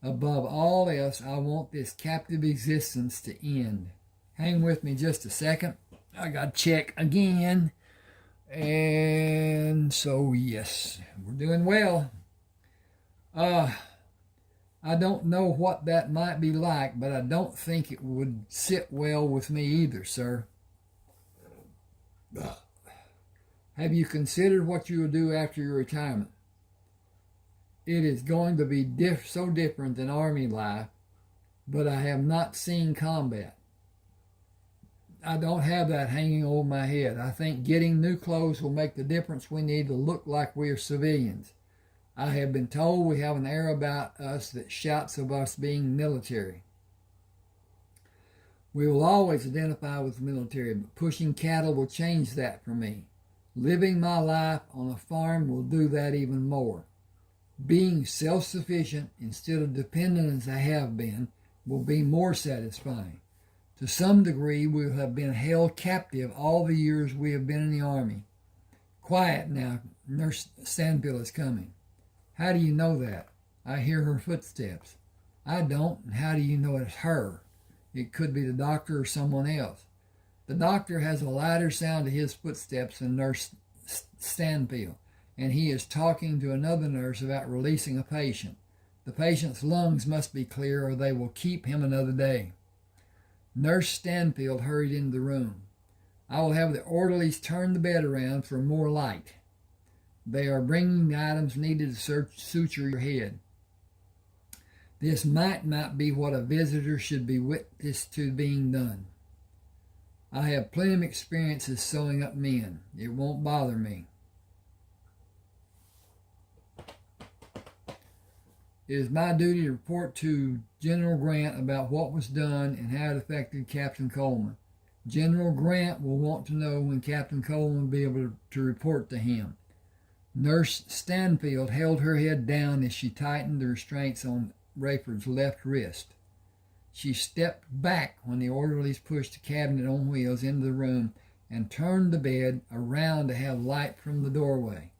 Above all else, I want this captive existence to end. Hang with me just a second. I got to check again. And so, yes, we're doing well. I don't know what that might be like, but I don't think it would sit well with me either, sir. Have you considered what you will do after your retirement? It is going to be so different than Army life, but I have not seen combat. I don't have that hanging over my head. I think getting new clothes will make the difference we need to look like we are civilians. I have been told we have an air about us that shouts of us being military. We will always identify with the military, but pushing cattle will change that for me. Living my life on a farm will do that even more. Being self-sufficient instead of dependent as I have been will be more satisfying. To some degree, we have been held captive all the years we have been in the Army. Quiet now, Nurse Stanfield is coming. How do you know that? I hear her footsteps. I don't, and how do you know it's her? It could be the doctor or someone else. The doctor has a lighter sound to his footsteps than Nurse Stanfield, and he is talking to another nurse about releasing a patient. The patient's lungs must be clear or they will keep him another day. Nurse Stanfield hurried into the room. I will have the orderlies turn the bed around for more light. They are bringing the items needed to suture your head. This might not be what a visitor should be witness to being done. I have plenty of experiences sewing up men. It won't bother me. It is my duty to report to General Grant about what was done and how it affected Captain Coleman. General Grant will want to know when Captain Coleman will be able to report to him. Nurse Stanfield held her head down as she tightened the restraints on Rayford's left wrist. She stepped back when the orderlies pushed the cabinet on wheels into the room and turned the bed around to have light from the doorway.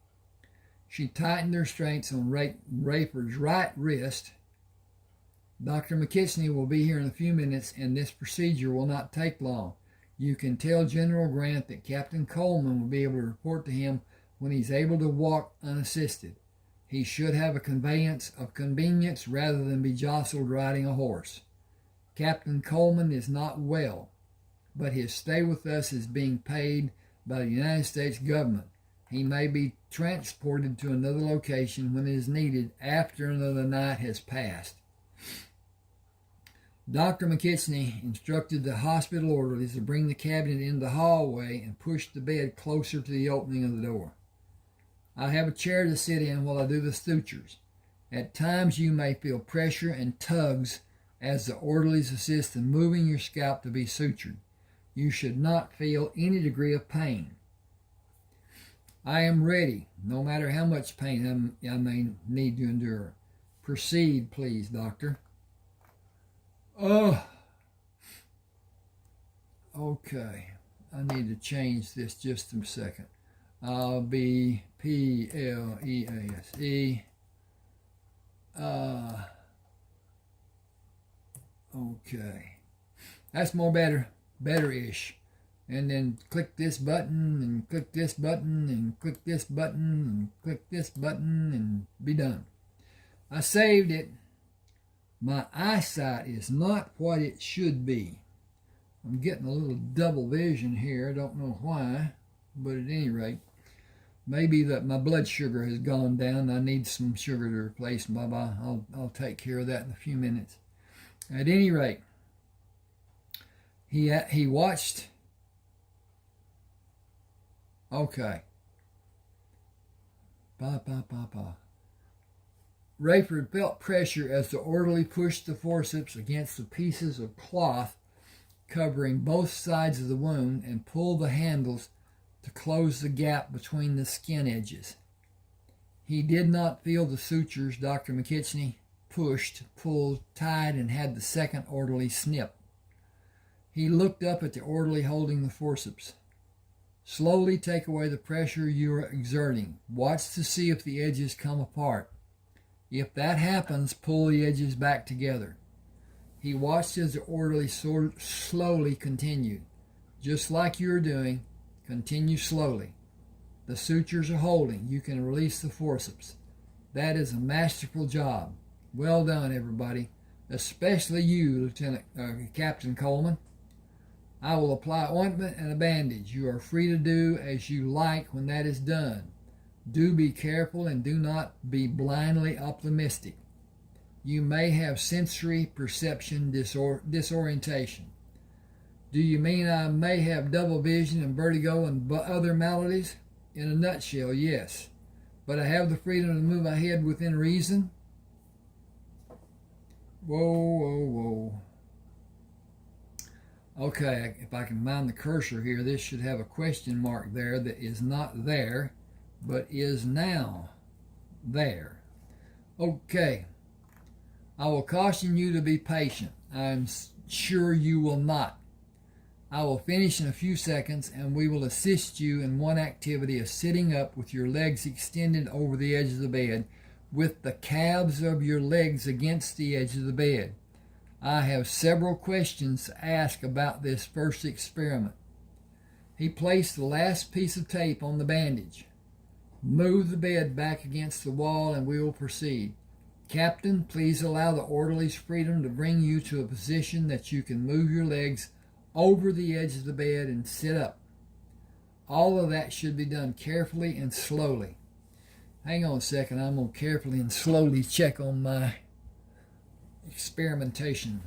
She tightened the restraints on Rayford's right wrist. Dr. McKitchney will be here in a few minutes, and this procedure will not take long. You can tell General Grant that Captain Coleman will be able to report to him when he's able to walk unassisted. He should have a conveyance of convenience rather than be jostled riding a horse. Captain Coleman is not well, but his stay with us is being paid by the United States government. He may be transported to another location when it is needed after another night has passed. Dr. McKitchney instructed the hospital orderlies to bring the cabinet into the hallway and push the bed closer to the opening of the door. I have a chair to sit in while I do the sutures. At times you may feel pressure and tugs as the orderlies assist in moving your scalp to be sutured. You should not feel any degree of pain. I am ready, no matter how much pain I may need to endure. Proceed, please, doctor. Oh, okay. I need to change this just a second. I'll be P-L-E-A-S-E. Okay. That's more better-ish. And then click this button, and click this button, and click this button, and click this button, and be done. I saved it. My eyesight is not what it should be. I'm getting a little double vision here. I don't know why, but at any rate, maybe that my blood sugar has gone down. I need some sugar to replace. Bye-bye. I'll take care of that in a few minutes. At any rate, he watched. Okay. Bye. Rayford felt pressure as the orderly pushed the forceps against the pieces of cloth covering both sides of the wound and pulled the handles to close the gap between the skin edges. He did not feel the sutures Dr. McKitchney pushed, pulled, tied, and had the second orderly snip. He looked up at the orderly holding the forceps. Slowly take away the pressure you are exerting. Watch to see if the edges come apart. If that happens, pull the edges back together. He watched as the orderly slowly continued. Just like you're doing, continue slowly. The sutures are holding. You can release the forceps. That is a masterful job. Well done, everybody, especially you, Captain Coleman. I will apply ointment and a bandage. You are free to do as you like when that is done. Do be careful and do not be blindly optimistic. You may have sensory perception disorientation. Do you mean I may have double vision and vertigo and other maladies? In a nutshell, yes. But I have the freedom to move my head within reason. Whoa. Okay, if I can mind the cursor here, this should have a question mark there that is not there, but is now there. Okay. I will caution you to be patient. I'm sure you will not. I will finish in a few seconds, and we will assist you in one activity of sitting up with your legs extended over the edge of the bed, with the calves of your legs against the edge of the bed. I have several questions to ask about this first experiment. He placed the last piece of tape on the bandage. Move the bed back against the wall and we will proceed. Captain, please allow the orderly's freedom to bring you to a position that you can move your legs over the edge of the bed and sit up. All of that should be done carefully and slowly. Hang on a second, I'm going to carefully and slowly check on my experimentation.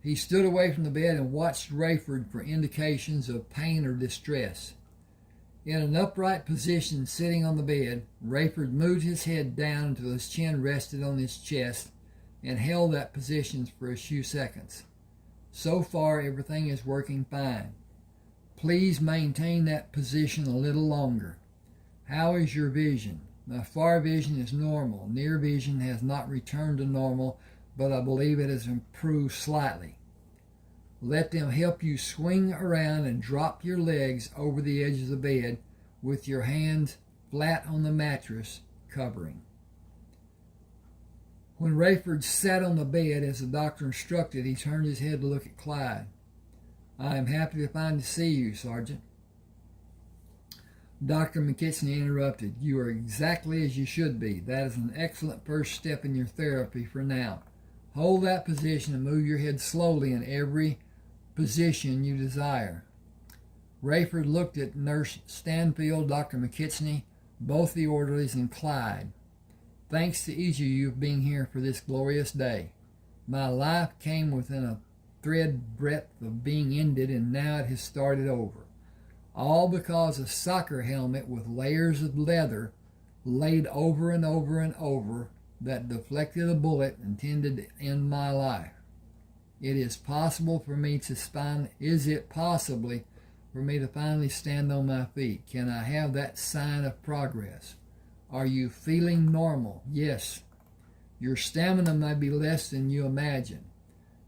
He stood away from the bed and watched Rayford for indications of pain or distress. In an upright position sitting on the bed, Rayford moved his head down until his chin rested on his chest and held that position for a few seconds. So far, everything is working fine. Please maintain that position a little longer. How is your vision? My far vision is normal. Near vision has not returned to normal, but I believe it has improved slightly. Let them help you swing around and drop your legs over the edge of the bed with your hands flat on the mattress covering. When Rayford sat on the bed as the doctor instructed, he turned his head to look at Clyde. I am happy to see you, Sergeant. Dr. McKitchney interrupted. You are exactly as you should be. That is an excellent first step in your therapy for now. Hold that position and move your head slowly in every position you desire. Rayford looked at Nurse Stanfield, Dr. McKitchney, both the orderlies, and Clyde. Thanks to each of you for being here for this glorious day. My life came within a thread breadth of being ended, and now it has started over. All because a soccer helmet with layers of leather laid over and over and over that deflected a bullet intended to end my life. Is it possible for me to finally stand on my feet? Can I have that sign of progress? Are you feeling normal? Yes. Your stamina may be less than you imagine.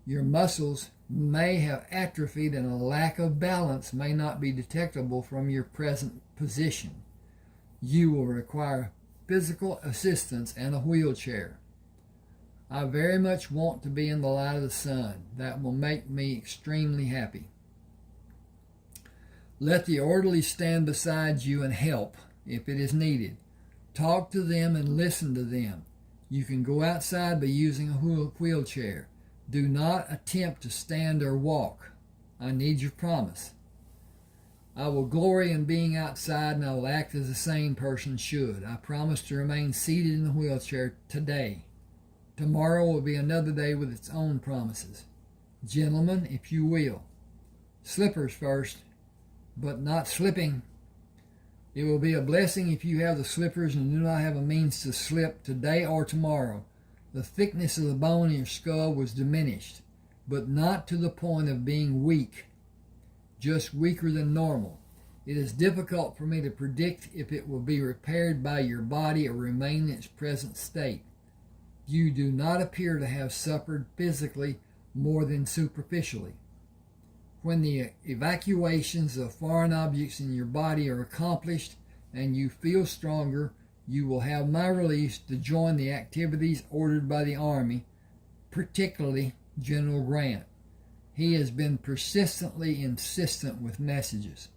Your muscles may have atrophied and a lack of balance may not be detectable from your present position. You will require physical assistance and a wheelchair. I very much want to be in the light of the sun. That will make me extremely happy. Let the orderly stand beside you and help if it is needed. Talk to them and listen to them. You can go outside by using a wheelchair. Do not attempt to stand or walk. I need your promise. I will glory in being outside, and I will act as a sane person should. I promise to remain seated in the wheelchair today. Tomorrow will be another day with its own promises. Gentlemen, if you will. Slippers first, but not slipping. It will be a blessing if you have the slippers and do not have a means to slip today or tomorrow. The thickness of the bone in your skull was diminished, but not to the point of being weak. just weaker than normal. It is difficult for me to predict if it will be repaired by your body or remain in its present state. You do not appear to have suffered physically more than superficially. When the evacuations of foreign objects in your body are accomplished and you feel stronger, you will have my release to join the activities ordered by the Army, particularly General Grant. He has been persistently insistent with messages.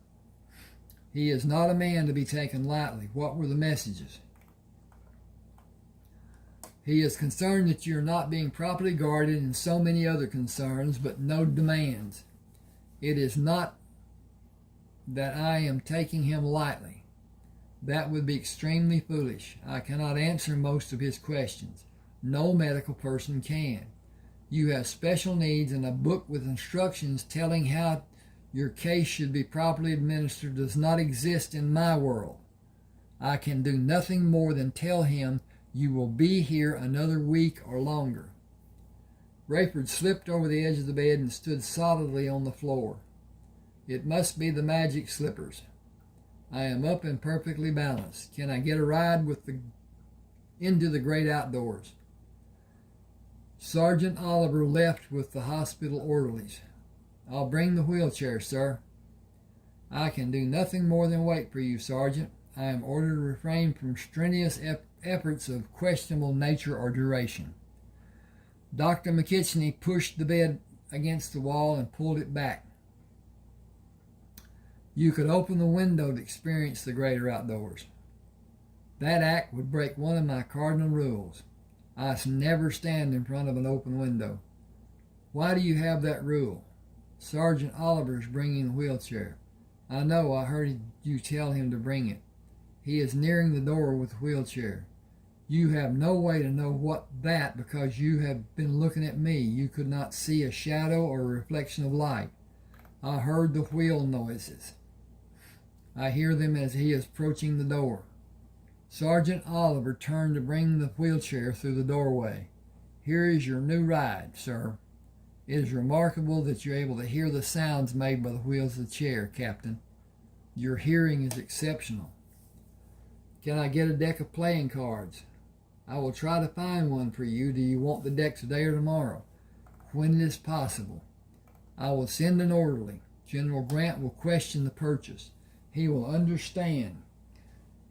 He is not a man to be taken lightly. What were the messages? He is concerned that you are not being properly guarded and so many other concerns, but no demands. It is not that I am taking him lightly. That would be extremely foolish. I cannot answer most of his questions. No medical person can. You have special needs, and a book with instructions telling how your case should be properly administered does not exist in my world. I can do nothing more than tell him you will be here another week or longer. Rayford slipped over the edge of the bed and stood solidly on the floor. It must be the magic slippers. I am up and perfectly balanced. Can I get a ride into the great outdoors? Sergeant Oliver left with the hospital orderlies. I'll bring the wheelchair, sir. I can do nothing more than wait for you, Sergeant. I am ordered to refrain from strenuous efforts of questionable nature or duration. Dr. McKitchney pushed the bed against the wall and pulled it back. You could open the window to experience the greater outdoors. That act would break one of my cardinal rules. I never stand in front of an open window. Why do you have that rule? Sergeant Oliver's bringing the wheelchair. I know, I heard you tell him to bring it. He is nearing the door with the wheelchair. You have no way to know what that because you have been looking at me. You could not see a shadow or a reflection of light. I heard the wheel noises. I hear them as he is approaching the door. Sergeant Oliver turned to bring the wheelchair through the doorway. Here is your new ride, sir. It is remarkable that you're able to hear the sounds made by the wheels of the chair, Captain. Your hearing is exceptional. Can I get a deck of playing cards? I will try to find one for you. Do you want the deck today or tomorrow? When it is possible. I will send an orderly. General Grant will question the purchase. He will understand.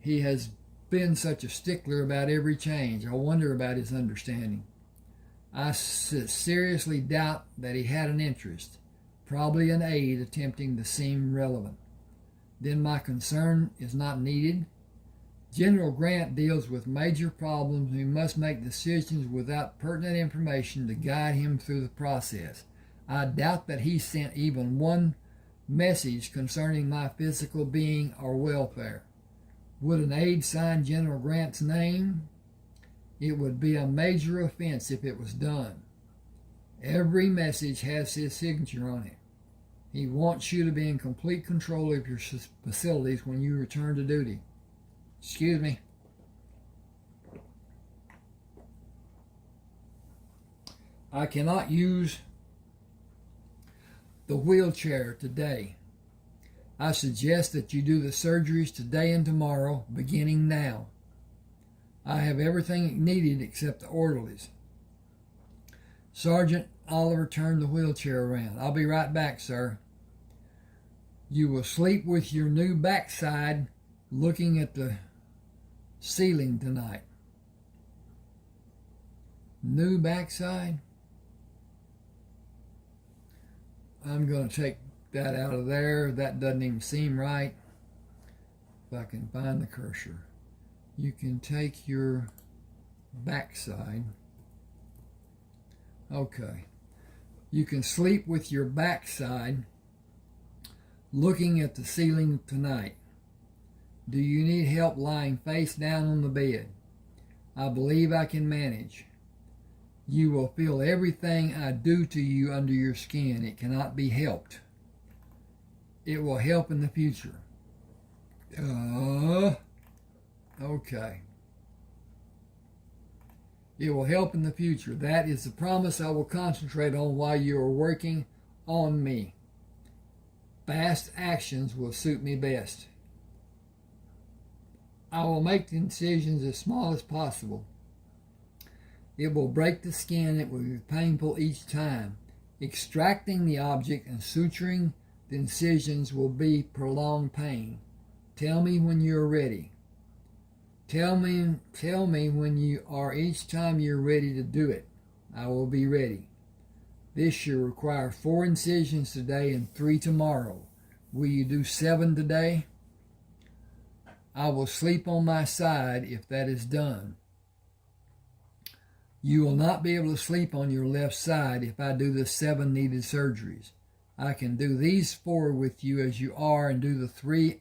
He has been such a stickler about every change. I wonder about his understanding. I seriously doubt that he had an interest, probably an aid attempting to seem relevant. Then my concern is not needed. General Grant deals with major problems and he must make decisions without pertinent information to guide him through the process. I doubt that he sent even one message concerning my physical being or welfare. Would an aide sign General Grant's name? It would be a major offense if it was done. Every message has his signature on it. He wants you to be in complete control of your facilities when you return to duty. Excuse me. I cannot use the wheelchair today. I suggest that you do the surgeries today and tomorrow, beginning now. I have everything needed except the orderlies. Sergeant Oliver turned the wheelchair around. I'll be right back, sir. You will sleep with your new backside looking at the ceiling tonight. New backside? I'm going to take that out of there. That doesn't even seem right. If I can find the cursor. You can take your backside. Okay. You can sleep with your backside looking at the ceiling tonight. Do you need help lying face down on the bed? I believe I can manage. You will feel everything I do to you under your skin. It cannot be helped. It will help in the future. Okay. It will help in the future. That is the promise I will concentrate on while you are working on me. Fast actions will suit me best. I will make the incisions as small as possible. It will break the skin. It will be painful each time. Extracting the object and suturing the incisions will be prolonged pain. Tell me when you're ready. Tell me when you are each time you're ready to do it. I will be ready. This should require 4 incisions today and 3 tomorrow. Will you do 7 today? I will sleep on my side if that is done. You will not be able to sleep on your left side if I do the 7 needed surgeries. I can do these 4 with you as you are and do the 3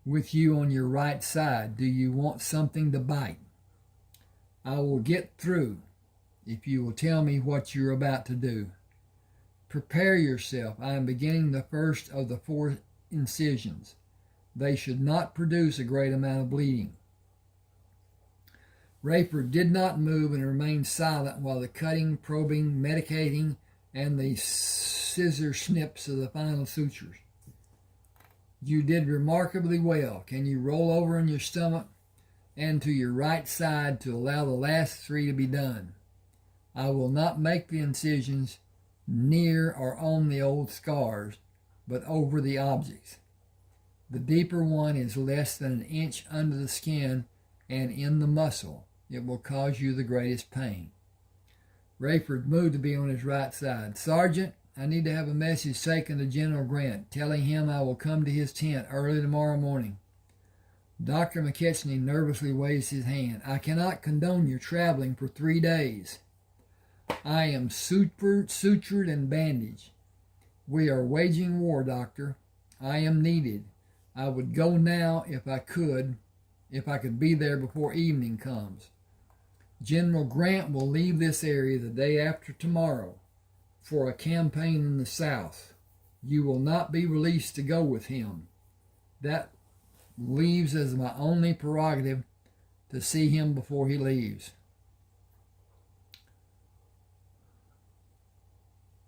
with you on your right side. Do you want something to bite? I will get through if you will tell me what you're about to do. Prepare yourself. I am beginning the first of the 4 incisions. They should not produce a great amount of bleeding. Rayford did not move and remained silent while the cutting, probing, medicating, and the scissor snips of the final sutures. You did remarkably well. Can you roll over on your stomach and to your right side to allow the last 3 to be done? I will not make the incisions near or on the old scars, but over the objects. The deeper one is less than an inch under the skin and in the muscle. It will cause you the greatest pain. Rayford moved to be on his right side. Sergeant, I need to have a message taken to General Grant, telling him I will come to his tent early tomorrow morning. Dr. McKechnie nervously waves his hand. I cannot condone your traveling for 3 days. I am sutured and bandaged. We are waging war, Doctor. I am needed. I would go now if I could be there before evening comes. General Grant will leave this area the day after tomorrow for a campaign in the South. You will not be released to go with him. That leaves as my only prerogative to see him before he leaves.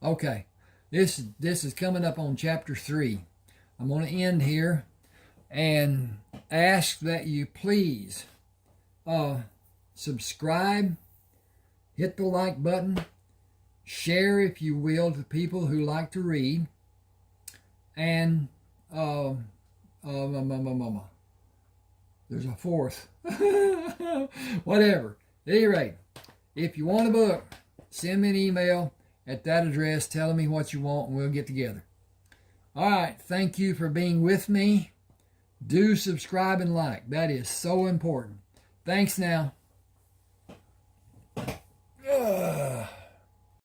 Okay, this is coming up on chapter 3. I'm going to end here and ask that you please subscribe, hit the like button, share if you will to people who like to read, and there's a fourth. Whatever. At any rate, if you want a book, send me an email at that address telling me what you want and we'll get together. All right, thank you for being with me. Do subscribe and like. That is so important. Thanks now.